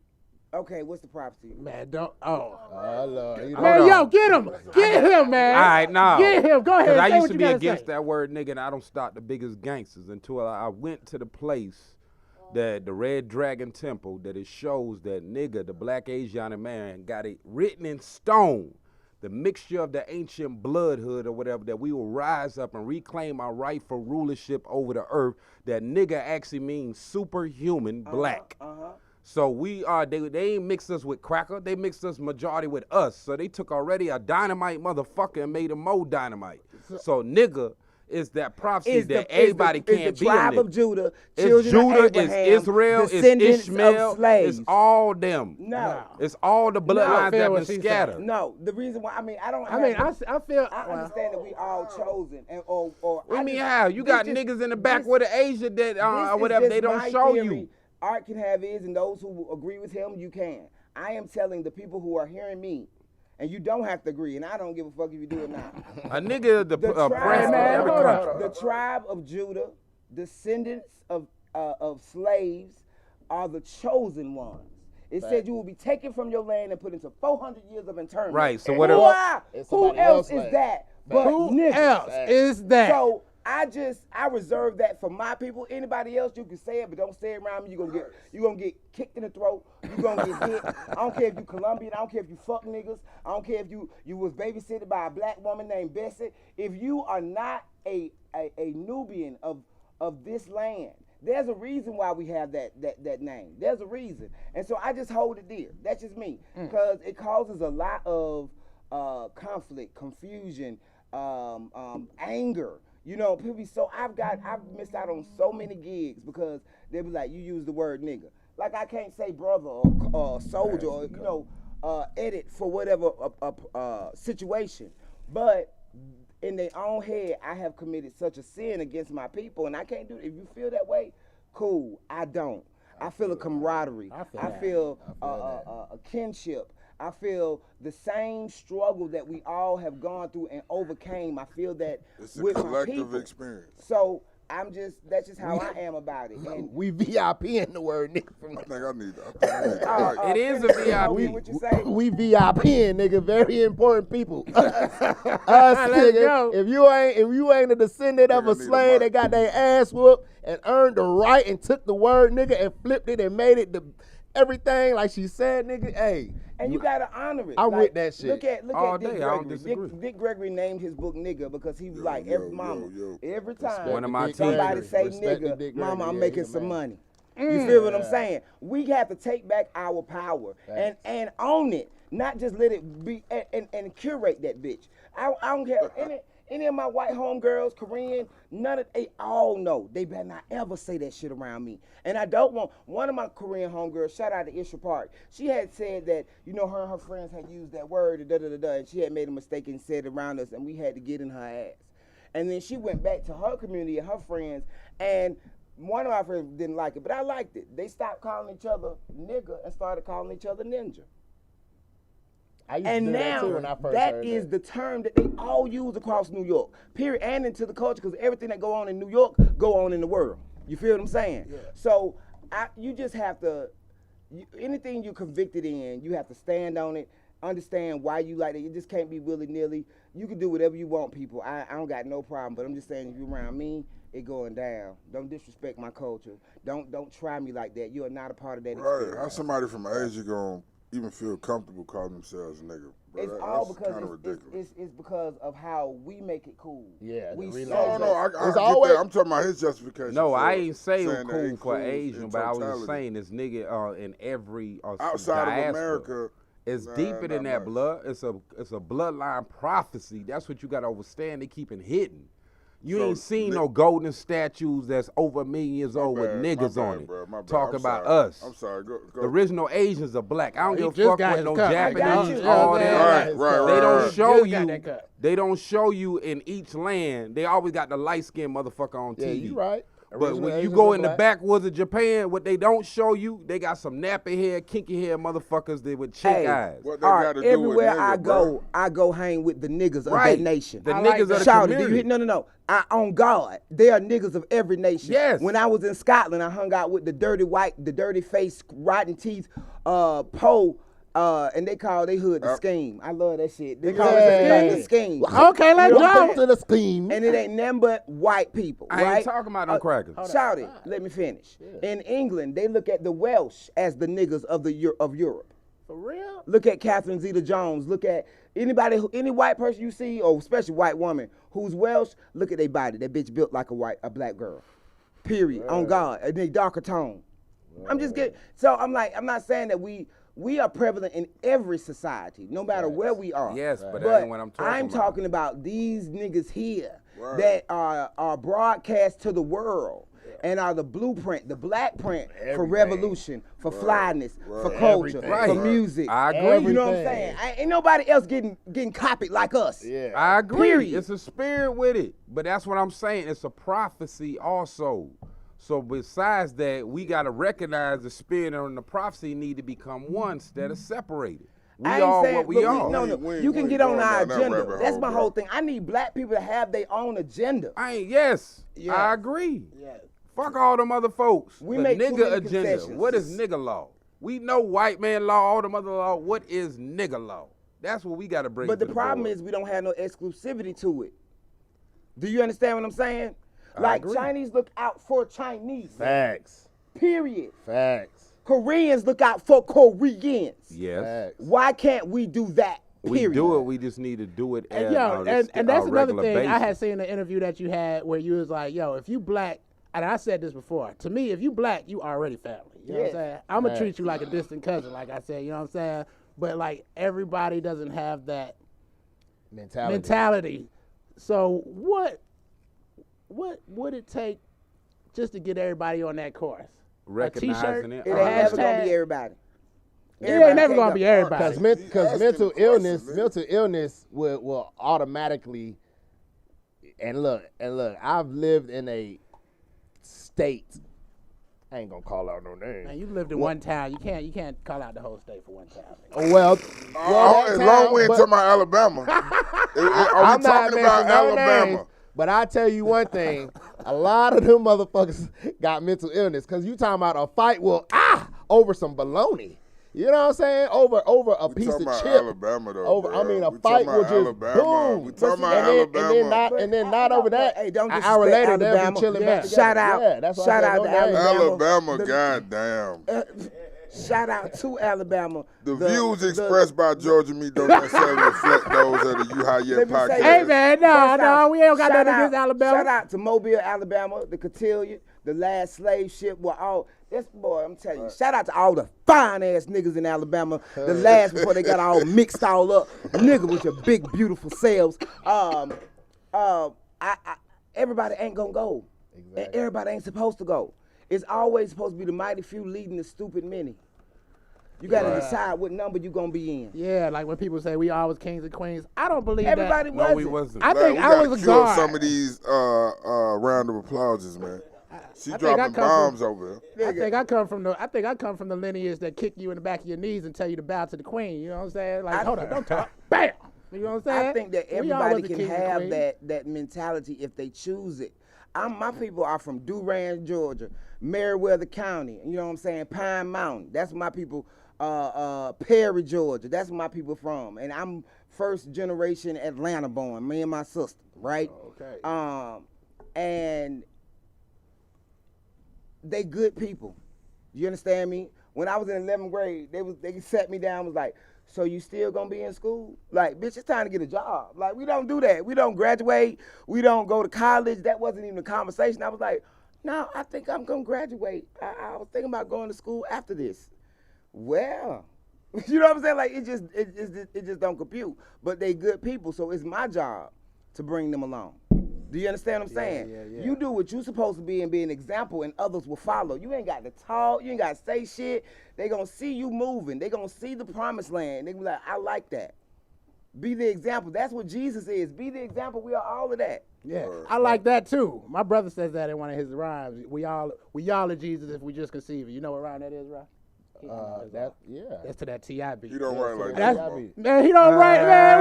[SPEAKER 6] Okay, what's the prophecy?
[SPEAKER 4] Man, don't. Oh.
[SPEAKER 5] Lord.
[SPEAKER 4] Man,
[SPEAKER 7] Hold
[SPEAKER 4] yo,
[SPEAKER 7] on.
[SPEAKER 4] get him. Get him, man.
[SPEAKER 7] All right, now.
[SPEAKER 4] Get him. Go ahead.
[SPEAKER 7] Because I
[SPEAKER 4] Say
[SPEAKER 7] used
[SPEAKER 4] what
[SPEAKER 7] to
[SPEAKER 4] you
[SPEAKER 7] be
[SPEAKER 4] gotta
[SPEAKER 7] against
[SPEAKER 4] say.
[SPEAKER 7] that word nigga, and I don't start the biggest gangsters until I went to the place, the Red Dragon Temple, that it shows that nigga, the black Asian man, got it written in stone. The mixture of the ancient bloodhood or whatever, that we will rise up and reclaim our rightful rulership over the earth. That nigga actually means superhuman black. So we are, they ain't mixed us with cracker, they mixed us majority with us. So they took already a dynamite motherfucker and made him more dynamite. So nigga is that prophecy that everybody can't be a
[SPEAKER 6] tribe
[SPEAKER 7] nigga.
[SPEAKER 6] of Judah,
[SPEAKER 7] It's
[SPEAKER 6] children
[SPEAKER 7] Judah,
[SPEAKER 6] of Abraham,
[SPEAKER 7] it's Israel, it's
[SPEAKER 6] descendants
[SPEAKER 7] Ishmael,
[SPEAKER 6] of slaves.
[SPEAKER 7] it's all them.
[SPEAKER 6] No.
[SPEAKER 7] It's all the bloodlines
[SPEAKER 4] feel
[SPEAKER 7] that
[SPEAKER 4] what
[SPEAKER 7] been
[SPEAKER 4] she's
[SPEAKER 7] scattered.
[SPEAKER 6] No, the reason why, I mean, I don't
[SPEAKER 4] I mean,
[SPEAKER 6] have
[SPEAKER 4] I feel.
[SPEAKER 6] I understand that we all chosen, and or
[SPEAKER 7] I mean,
[SPEAKER 6] just-
[SPEAKER 7] how? You
[SPEAKER 6] this
[SPEAKER 7] got
[SPEAKER 6] just-
[SPEAKER 7] niggas in the back
[SPEAKER 6] this-
[SPEAKER 7] with the Asia that,
[SPEAKER 6] this is
[SPEAKER 7] whatever,
[SPEAKER 6] just
[SPEAKER 7] they don't
[SPEAKER 6] my
[SPEAKER 7] show
[SPEAKER 6] theory.
[SPEAKER 7] you.
[SPEAKER 6] Art can have his, and those who agree with him, you can. I am telling the people who are hearing me, and you don't have to agree, and I don't give a fuck if you do it now.
[SPEAKER 7] A nigga, the
[SPEAKER 6] tribe,
[SPEAKER 7] president of every
[SPEAKER 4] hold on.
[SPEAKER 7] country.
[SPEAKER 6] the tribe of Judah, descendants of slaves, are the chosen ones. It said you will be taken from your land and put into 400 years of internment.
[SPEAKER 7] Right, so
[SPEAKER 6] And
[SPEAKER 7] what
[SPEAKER 6] who
[SPEAKER 5] somebody
[SPEAKER 6] else
[SPEAKER 5] else's
[SPEAKER 6] is
[SPEAKER 5] land.
[SPEAKER 6] that but
[SPEAKER 4] Who
[SPEAKER 6] niggas?
[SPEAKER 4] else is that?
[SPEAKER 6] So I reserve that for my people. Anybody else, you can say it, but don't say it around me. You gonna get kicked in the throat. You gonna get hit. I don't care if you Colombian. I don't care if you fuck niggas. I don't care if you was babysitted by a black woman named Bessie. If you are not a Nubian of this land, there's a reason why we have that name. There's a reason, and so I just hold it dear. That's just me, because it causes a lot of conflict, confusion, anger. You know, people be so I've missed out on so many gigs because they be like, you use the word nigga. Like I can't say brother or soldier or edit for whatever situation, but in their own head, I have committed such a sin against my people, and I can't do it. If you feel that way, cool. I don't. I feel a camaraderie. I feel a kinship. I feel the same struggle that we all have gone through and overcame. I feel that
[SPEAKER 8] It's a
[SPEAKER 6] with my
[SPEAKER 8] collective
[SPEAKER 6] people.
[SPEAKER 8] experience.
[SPEAKER 6] So that's just how I am about it. And
[SPEAKER 5] We VIP in the word nigga from
[SPEAKER 8] I think I need that.
[SPEAKER 7] It is a VIP.
[SPEAKER 6] What you say?
[SPEAKER 5] we VIP in, nigga. Very important people. Us,
[SPEAKER 4] Let's
[SPEAKER 5] nigga.
[SPEAKER 4] go.
[SPEAKER 5] If you ain't a descendant of
[SPEAKER 8] Nigga
[SPEAKER 5] a
[SPEAKER 8] need a
[SPEAKER 5] slave
[SPEAKER 8] mic.
[SPEAKER 5] that got their ass whooped and earned the right and took the word nigga and flipped it and made it everything like she said, nigga. Hey,
[SPEAKER 6] And you gotta honor it.
[SPEAKER 5] I'm with that shit.
[SPEAKER 6] Look
[SPEAKER 7] All
[SPEAKER 6] at Dick
[SPEAKER 7] day, I don't
[SPEAKER 6] Gregory.
[SPEAKER 7] disagree.
[SPEAKER 6] Dick Gregory named his book nigga because he was like every mama. Every time
[SPEAKER 7] One of my
[SPEAKER 6] somebody
[SPEAKER 7] teachers.
[SPEAKER 6] say
[SPEAKER 5] Respect the
[SPEAKER 6] nigga,
[SPEAKER 5] Dick
[SPEAKER 6] mama,
[SPEAKER 5] Gregory.
[SPEAKER 6] I'm
[SPEAKER 5] Yeah,
[SPEAKER 6] making
[SPEAKER 5] he's a
[SPEAKER 6] some
[SPEAKER 5] man.
[SPEAKER 6] money. You feel what I'm saying? We have to take back our power and own it, not just let it be and curate that bitch. I don't care. Any of my white homegirls, Korean, they all know. They better not ever say that shit around me. And I don't want, one of my Korean homegirls, shout out to Isha Park, she had said that, her and her friends had used that word, and she had made a mistake and said it around us, and we had to get in her ass. And then she went back to her community and her friends, and one of my friends didn't like it, but I liked it. They stopped calling each other nigga and started calling each other ninja.
[SPEAKER 5] I used to
[SPEAKER 6] And
[SPEAKER 5] do that too
[SPEAKER 6] now
[SPEAKER 5] when I first
[SPEAKER 6] that
[SPEAKER 5] heard
[SPEAKER 6] is
[SPEAKER 5] that.
[SPEAKER 6] the term that they all use across New York, period, and into the culture, because everything that go on in New York go on in the world. You feel what I'm saying? Yeah. So you just have to, anything you're convicted in, you have to stand on it, understand why you like it. You just can't be willy-nilly. You can do whatever you want, people. I don't got no problem, but I'm just saying if you're around me, it going down. Don't disrespect my culture. Don't try me like that. You are not a part of that
[SPEAKER 8] Right.
[SPEAKER 6] experience.
[SPEAKER 8] How somebody from Asia gonna even feel comfortable calling themselves a nigga? Bro,
[SPEAKER 6] It's all
[SPEAKER 8] that's
[SPEAKER 6] because
[SPEAKER 8] kinda ridiculous.
[SPEAKER 6] it's because of how we make it cool.
[SPEAKER 5] Yeah,
[SPEAKER 6] we
[SPEAKER 5] the
[SPEAKER 6] say
[SPEAKER 5] relax-
[SPEAKER 8] No, I
[SPEAKER 5] It's
[SPEAKER 8] get
[SPEAKER 5] always-
[SPEAKER 8] that. I'm talking about his justification.
[SPEAKER 7] No,
[SPEAKER 8] for
[SPEAKER 7] I ain't say it was
[SPEAKER 8] saying that
[SPEAKER 7] cool
[SPEAKER 8] it
[SPEAKER 7] for
[SPEAKER 8] includes
[SPEAKER 7] Asian,
[SPEAKER 8] in
[SPEAKER 7] but I was just
[SPEAKER 8] totality.
[SPEAKER 7] saying this nigga in every
[SPEAKER 8] Outside
[SPEAKER 7] diaspora.
[SPEAKER 8] of America,
[SPEAKER 7] It's
[SPEAKER 8] nah,
[SPEAKER 7] deeper than
[SPEAKER 8] not
[SPEAKER 7] that
[SPEAKER 8] much.
[SPEAKER 7] blood. It's a bloodline prophecy. That's what you gotta understand. They keep it hidden. You
[SPEAKER 8] So,
[SPEAKER 7] ain't seen
[SPEAKER 8] Nick-
[SPEAKER 7] no golden statues that's over a million years
[SPEAKER 8] My
[SPEAKER 7] old
[SPEAKER 8] bad,
[SPEAKER 7] with niggas
[SPEAKER 8] my
[SPEAKER 7] on
[SPEAKER 8] bad,
[SPEAKER 7] it.
[SPEAKER 8] bro, my bad.
[SPEAKER 7] Talk
[SPEAKER 8] I'm
[SPEAKER 7] about
[SPEAKER 8] sorry.
[SPEAKER 7] us.
[SPEAKER 8] I'm sorry. Go.
[SPEAKER 7] The original Asians are black. I don't
[SPEAKER 4] He
[SPEAKER 7] give a
[SPEAKER 4] just
[SPEAKER 7] fuck
[SPEAKER 4] got
[SPEAKER 7] what
[SPEAKER 4] his
[SPEAKER 7] no
[SPEAKER 4] cup.
[SPEAKER 6] I got
[SPEAKER 7] Japanese,
[SPEAKER 6] you.
[SPEAKER 7] all
[SPEAKER 6] Yeah,
[SPEAKER 7] that.
[SPEAKER 8] Right.
[SPEAKER 7] They don't show
[SPEAKER 4] Just got
[SPEAKER 7] you.
[SPEAKER 4] that cup.
[SPEAKER 7] They don't show you in each land. They always got the light skinned motherfucker on
[SPEAKER 5] Yeah,
[SPEAKER 7] TV.
[SPEAKER 5] you right.
[SPEAKER 7] But
[SPEAKER 5] Original
[SPEAKER 7] when you
[SPEAKER 5] Asians
[SPEAKER 7] go
[SPEAKER 5] are
[SPEAKER 7] in the
[SPEAKER 5] black.
[SPEAKER 7] backwoods of Japan, what they don't show you, they got some nappy hair, kinky hair motherfuckers that with chick eyes.
[SPEAKER 8] What they
[SPEAKER 6] All
[SPEAKER 8] got
[SPEAKER 6] right,
[SPEAKER 8] to do with
[SPEAKER 6] everywhere
[SPEAKER 8] nigga,
[SPEAKER 6] I
[SPEAKER 8] bro?
[SPEAKER 6] go, I go hang with the niggas of
[SPEAKER 7] Right.
[SPEAKER 6] that nation.
[SPEAKER 7] The
[SPEAKER 4] I
[SPEAKER 7] niggas
[SPEAKER 4] like
[SPEAKER 7] of the
[SPEAKER 4] that.
[SPEAKER 6] Shout it,
[SPEAKER 7] community.
[SPEAKER 6] no. On God, they are niggas of every nation.
[SPEAKER 7] Yes.
[SPEAKER 6] When I was in Scotland, I hung out with the dirty face, rotten teeth, Poe, and they call they hood the scheme. I love that shit. They call it the scheme.
[SPEAKER 4] Okay, let's
[SPEAKER 6] You know what I'm
[SPEAKER 4] go.
[SPEAKER 6] saying?
[SPEAKER 5] To the scheme.
[SPEAKER 6] And it ain't nothing but white people,
[SPEAKER 7] I
[SPEAKER 6] right?
[SPEAKER 7] ain't talking about them crackers.
[SPEAKER 6] Shout it. Let me finish. In England, they look at the Welsh as the niggas of Europe.
[SPEAKER 4] For real?
[SPEAKER 6] Look at Catherine Zeta-Jones. Look at any white person you see, or especially white woman who's Welsh. Look at their body. That bitch built like a black girl. Period. On God. And they darker tone. I'm just getting. So I'm not saying that we are prevalent in every society, no matter where we are.
[SPEAKER 7] Yes, but that ain't what I'm talking
[SPEAKER 6] I'm
[SPEAKER 7] about.
[SPEAKER 6] talking about these niggas here
[SPEAKER 8] Right.
[SPEAKER 6] that are broadcast to the world. And are the blueprint, the black print for
[SPEAKER 5] Everything.
[SPEAKER 6] revolution, for flyness, for
[SPEAKER 8] Right.
[SPEAKER 6] culture,
[SPEAKER 5] Everything.
[SPEAKER 6] for music.
[SPEAKER 7] I agree.
[SPEAKER 6] You know what I'm
[SPEAKER 5] Everything.
[SPEAKER 6] saying? Ain't nobody else getting copied like us.
[SPEAKER 5] Yeah.
[SPEAKER 7] I agree.
[SPEAKER 6] Period.
[SPEAKER 7] It's a spirit with it. But that's what I'm saying. It's a prophecy also. So besides that, we got to recognize the spirit and the prophecy need to become one instead of separated. We
[SPEAKER 6] I ain't
[SPEAKER 7] are
[SPEAKER 6] saying,
[SPEAKER 7] what we
[SPEAKER 6] look,
[SPEAKER 7] are.
[SPEAKER 6] No,
[SPEAKER 8] We ain't-
[SPEAKER 6] you
[SPEAKER 8] we
[SPEAKER 6] can
[SPEAKER 8] ain't
[SPEAKER 6] get on
[SPEAKER 8] going
[SPEAKER 6] our
[SPEAKER 8] down that
[SPEAKER 6] agenda.
[SPEAKER 8] rabbit
[SPEAKER 6] That's
[SPEAKER 8] hole,
[SPEAKER 6] my
[SPEAKER 8] bro.
[SPEAKER 6] whole thing. I need black people to have their own agenda.
[SPEAKER 7] Yes,
[SPEAKER 6] Yeah.
[SPEAKER 7] I agree.
[SPEAKER 6] Yeah.
[SPEAKER 7] Fuck all them other folks.
[SPEAKER 6] We
[SPEAKER 7] the
[SPEAKER 6] make too
[SPEAKER 7] nigga
[SPEAKER 6] many
[SPEAKER 7] agenda.
[SPEAKER 6] concessions.
[SPEAKER 7] What is nigga law? We know white man law, all them other law. What is nigga law? That's what we got to bring
[SPEAKER 6] But
[SPEAKER 7] to
[SPEAKER 6] the problem
[SPEAKER 7] board.
[SPEAKER 6] is we don't have no exclusivity to it. Do you understand what I'm saying? Like
[SPEAKER 7] agree.
[SPEAKER 6] Chinese look out for Chinese.
[SPEAKER 5] Facts.
[SPEAKER 6] Period.
[SPEAKER 5] Facts.
[SPEAKER 6] Koreans look out for Koreans.
[SPEAKER 7] Yes.
[SPEAKER 5] Facts.
[SPEAKER 6] Why can't we do that?
[SPEAKER 7] We
[SPEAKER 6] Period.
[SPEAKER 7] do it. We just need to do it
[SPEAKER 4] And
[SPEAKER 7] at
[SPEAKER 4] yo,
[SPEAKER 7] our,
[SPEAKER 4] and that's
[SPEAKER 7] our
[SPEAKER 4] another
[SPEAKER 7] regular
[SPEAKER 4] thing. I
[SPEAKER 7] basis.
[SPEAKER 4] had seen an interview that you had where you was like, yo, if you black, and I said this before, to me, if you black, you already family. You know what I'm
[SPEAKER 6] Yes.
[SPEAKER 4] saying? I'm going to treat you like a distant cousin, like I said, you know what I'm saying? But like everybody doesn't have that mentality. So what would it take just to get everybody on that course?
[SPEAKER 7] Recognizing it.
[SPEAKER 6] It ain't never gonna
[SPEAKER 4] hashtag-
[SPEAKER 6] be everybody.
[SPEAKER 4] It ain't never going to be everybody.
[SPEAKER 5] Because mental illness will automatically, and look, I've lived in a state. I ain't gonna call out no names.
[SPEAKER 4] Man, you lived in one town. You can't call out the whole state for one town.
[SPEAKER 5] Well,
[SPEAKER 8] As long as we ain't talking about Alabama. Are we
[SPEAKER 5] I'm not
[SPEAKER 8] talking about
[SPEAKER 5] mentioning no
[SPEAKER 8] Alabama?
[SPEAKER 5] names, but I tell you one thing: a lot of them motherfuckers got mental illness because you talking about a fight over some baloney. You know what I'm saying? Over a piece
[SPEAKER 8] talking
[SPEAKER 5] of
[SPEAKER 8] about
[SPEAKER 5] chip.
[SPEAKER 8] Alabama, though,
[SPEAKER 5] Over,
[SPEAKER 8] bro.
[SPEAKER 5] I mean, a
[SPEAKER 8] We
[SPEAKER 5] fight
[SPEAKER 8] talking
[SPEAKER 5] will
[SPEAKER 8] about
[SPEAKER 5] just
[SPEAKER 8] Alabama.
[SPEAKER 5] boom.
[SPEAKER 8] We talking about
[SPEAKER 5] and then not over that.
[SPEAKER 6] Hey, don't
[SPEAKER 5] an
[SPEAKER 6] disrespect
[SPEAKER 5] hour later
[SPEAKER 6] Alabama.
[SPEAKER 5] they'll be chilling
[SPEAKER 4] Yeah.
[SPEAKER 5] back together.
[SPEAKER 6] Shout out.
[SPEAKER 5] Yeah, that's why
[SPEAKER 6] Shout
[SPEAKER 5] I said
[SPEAKER 6] out
[SPEAKER 5] no
[SPEAKER 6] to
[SPEAKER 5] names.
[SPEAKER 8] Alabama,
[SPEAKER 6] The-
[SPEAKER 8] goddamn.
[SPEAKER 6] Shout out to Alabama.
[SPEAKER 8] The views expressed by Georgia Me don't necessarily reflect those of the You How Yet
[SPEAKER 6] Let me say
[SPEAKER 8] podcast.
[SPEAKER 4] Hey, man, no, we ain't got
[SPEAKER 6] Shout
[SPEAKER 4] nothing against
[SPEAKER 6] out-
[SPEAKER 4] Alabama.
[SPEAKER 6] Shout out to Mobile, Alabama, the cotillion, the last slave ship. Were all this boy. I'm telling you. Shout out to all the fine ass niggas in Alabama. The last before they got all mixed all up. Nigga with your big beautiful selves. Everybody ain't gonna go. And everybody ain't supposed to go. It's always supposed to be the mighty few leading the stupid many. You gotta decide what number you gonna be in.
[SPEAKER 4] Yeah, like when people say we always kings and queens, I don't believe
[SPEAKER 6] Everybody
[SPEAKER 4] that.
[SPEAKER 7] No,
[SPEAKER 6] wasn't.
[SPEAKER 7] we wasn't.
[SPEAKER 4] I think
[SPEAKER 8] we
[SPEAKER 4] I
[SPEAKER 8] gotta
[SPEAKER 4] was a
[SPEAKER 8] kill
[SPEAKER 4] guard.
[SPEAKER 8] some of these round of applauses, man. She
[SPEAKER 4] I think I
[SPEAKER 8] dropping
[SPEAKER 4] come
[SPEAKER 8] bombs over there.
[SPEAKER 4] I think I come from the lineage that kick you in the back of your knees and tell you to bow to the queen. You know what I'm saying? Like, hold on, don't talk. Bam. You know what I'm saying?
[SPEAKER 6] I think that
[SPEAKER 4] We all
[SPEAKER 6] everybody
[SPEAKER 4] was a
[SPEAKER 6] can
[SPEAKER 4] king and
[SPEAKER 6] have
[SPEAKER 4] queen.
[SPEAKER 6] that mentality if they choose it. My people are from Durant, Georgia, Meriwether County. You know what I'm saying? Pine Mountain. That's my people. Perry, Georgia. That's where my people from. And I'm first generation Atlanta born. Me and my sister, right?
[SPEAKER 5] Okay.
[SPEAKER 6] And they good people. You understand me? When I was in 11th grade, they sat me down and was like, so you still gonna be in school? Like, bitch, it's time to get a job. Like, we don't do that. We don't graduate. We don't go to college. That wasn't even a conversation. I was like, no, I think I'm gonna graduate. I was thinking about going to school after this. Well, you know what I'm saying? Like, it just don't compute. But they good people, so it's my job to bring them along. Do you understand what I'm saying?
[SPEAKER 5] yeah.
[SPEAKER 6] You do what you supposed to be and be an example, and others will follow. You ain't got to talk. You ain't got to say shit. They gonna see you moving. They gonna see the promised land. They gonna be like, I like that. Be the example. That's what Jesus is. Be the example. We are all of that.
[SPEAKER 4] Yeah, I like that too. My brother says that in one of his rhymes. We all are Jesus if we just conceive it. You know what rhyme that is, right? That's to that T.I. beat.
[SPEAKER 8] You don't write like
[SPEAKER 4] That's-
[SPEAKER 8] that, bro.
[SPEAKER 4] Man, he don't write, man.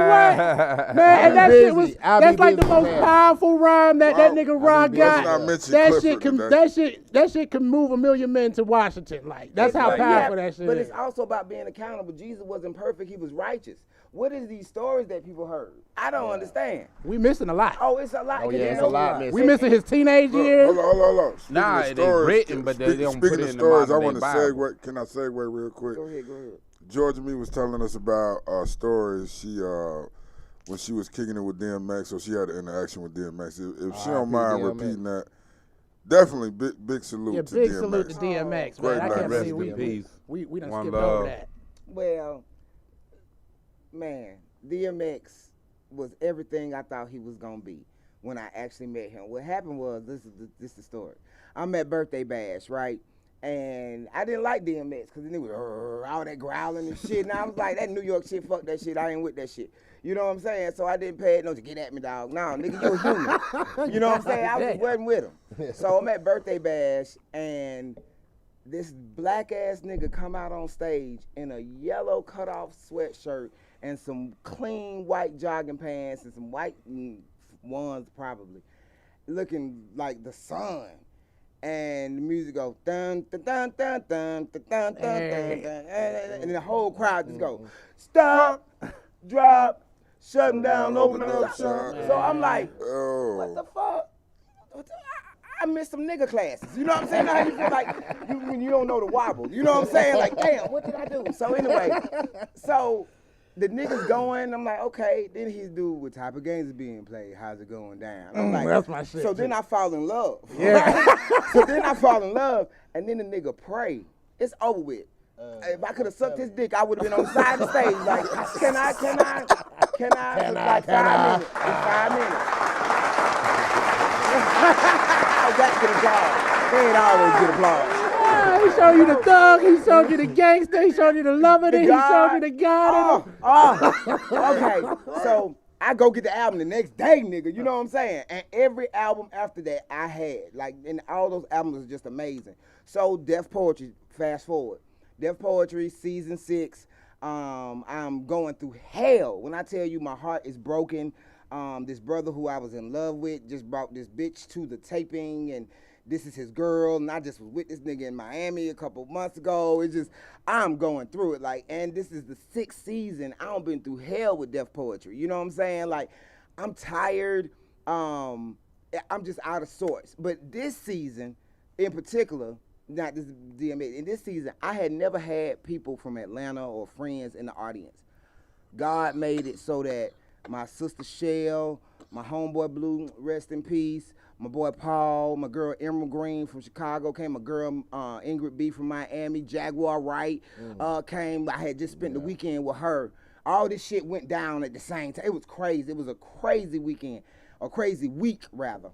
[SPEAKER 4] What? Man, and that shit was. That's like the most powerful rhyme that nigga Ron
[SPEAKER 8] Let's
[SPEAKER 4] got.
[SPEAKER 8] not mention
[SPEAKER 4] That
[SPEAKER 8] Clifford
[SPEAKER 4] shit can.
[SPEAKER 8] today.
[SPEAKER 4] That shit can move 1 million men to Washington. Like that's how powerful that shit
[SPEAKER 6] But
[SPEAKER 4] is.
[SPEAKER 6] it's also about being accountable. Jesus wasn't perfect. He was righteous. What is these stories that people heard? I don't understand.
[SPEAKER 4] We missing a lot.
[SPEAKER 6] Oh, it's a lot.
[SPEAKER 5] Oh, yeah, it's a lot missing.
[SPEAKER 4] We missing his teenage
[SPEAKER 8] Look,
[SPEAKER 4] years.
[SPEAKER 8] hold on. Speaking
[SPEAKER 7] Nah,
[SPEAKER 8] of
[SPEAKER 7] they
[SPEAKER 8] stories,
[SPEAKER 7] written, but they don't put
[SPEAKER 8] speaking
[SPEAKER 7] it
[SPEAKER 8] of
[SPEAKER 7] in the
[SPEAKER 8] stories, I
[SPEAKER 7] modern
[SPEAKER 8] want
[SPEAKER 7] day
[SPEAKER 8] to
[SPEAKER 7] Bible.
[SPEAKER 8] segue. Can I segue real quick?
[SPEAKER 6] Go ahead.
[SPEAKER 8] Georgia Me was telling us about stories she when she was kicking it with DMX, so she had an interaction with DMX. If she don't mind
[SPEAKER 5] DMX.
[SPEAKER 8] repeating that, definitely big salute
[SPEAKER 4] Yeah,
[SPEAKER 8] to
[SPEAKER 4] big
[SPEAKER 8] DMX.
[SPEAKER 4] salute to DMX,
[SPEAKER 8] Great
[SPEAKER 4] man. I
[SPEAKER 8] black
[SPEAKER 4] can't
[SPEAKER 8] man.
[SPEAKER 4] believe
[SPEAKER 7] Rest in peace.
[SPEAKER 4] we done
[SPEAKER 7] One
[SPEAKER 4] skipped
[SPEAKER 7] love.
[SPEAKER 4] over that.
[SPEAKER 6] Well, man, DMX was everything I thought he was gonna be when I actually met him. What happened was this is the story. I'm at Birthday Bash, right? And I didn't like DMX because it was all that growling and shit. And I was like, that New York shit, fuck that shit. I ain't with that shit. You know what I'm saying? So I didn't pay it no to get at me, dog. No, nigga, you a human. You know what I'm saying? I wasn't with him. So I'm at Birthday Bash, and this black ass nigga come out on stage in a yellow cutoff sweatshirt and some clean white jogging pants and some white ones probably, looking like the sun. And the music goes dun dun dun dun dun dun dun dun dun, dun, and the whole crowd just go stop, drop, shut them down, open up shop. So I'm like, what the fuck? I missed some nigga classes. You know what I'm saying? How you feel like when you don't know the wobble. You know what I'm saying? Like, damn, what did I do? So anyway, so the niggas going, I'm like, okay. Then he's do what type of games is being played? How's it going down? I'm like,
[SPEAKER 4] that's my shit.
[SPEAKER 6] So then I fall in love.
[SPEAKER 4] Yeah.
[SPEAKER 6] So then I fall in love, and then the nigga pray. It's over with. If I could have sucked his dick, I would have been on the side of the stage. Like, can I? Like 5 minutes. In 5 minutes. I got to get applause. They ain't always get applause.
[SPEAKER 4] He showed you the thug, he showed you the gangster, he showed you the lover, then he showed you the God.
[SPEAKER 6] Okay. So I go get the album the next day, nigga. You know what I'm saying? And every album after that I had. Like, and all those albums are just amazing. So Def Poetry, fast forward. Def Poetry, season 6. I'm going through hell. When I tell you my heart is broken, this brother who I was in love with just brought this bitch to the taping, and this is his girl, and I just was with this nigga in Miami a couple months ago. It's just, I'm going through it, like, and this is the 6th season. I done been through hell with Def Poetry. You know what I'm saying? Like, I'm tired. I'm just out of sorts. But this season, in particular, not this DMX, in this season, I had never had people from Atlanta or friends in the audience. God made it so that my sister Shell, my homeboy Blue, rest in peace, my boy Paul, my girl Emerald Green from Chicago came, my girl Ingrid B from Miami, Jaguar Wright came. I had just spent the weekend with her. All this shit went down at the same time. It was crazy. It was a crazy weekend, a crazy week rather.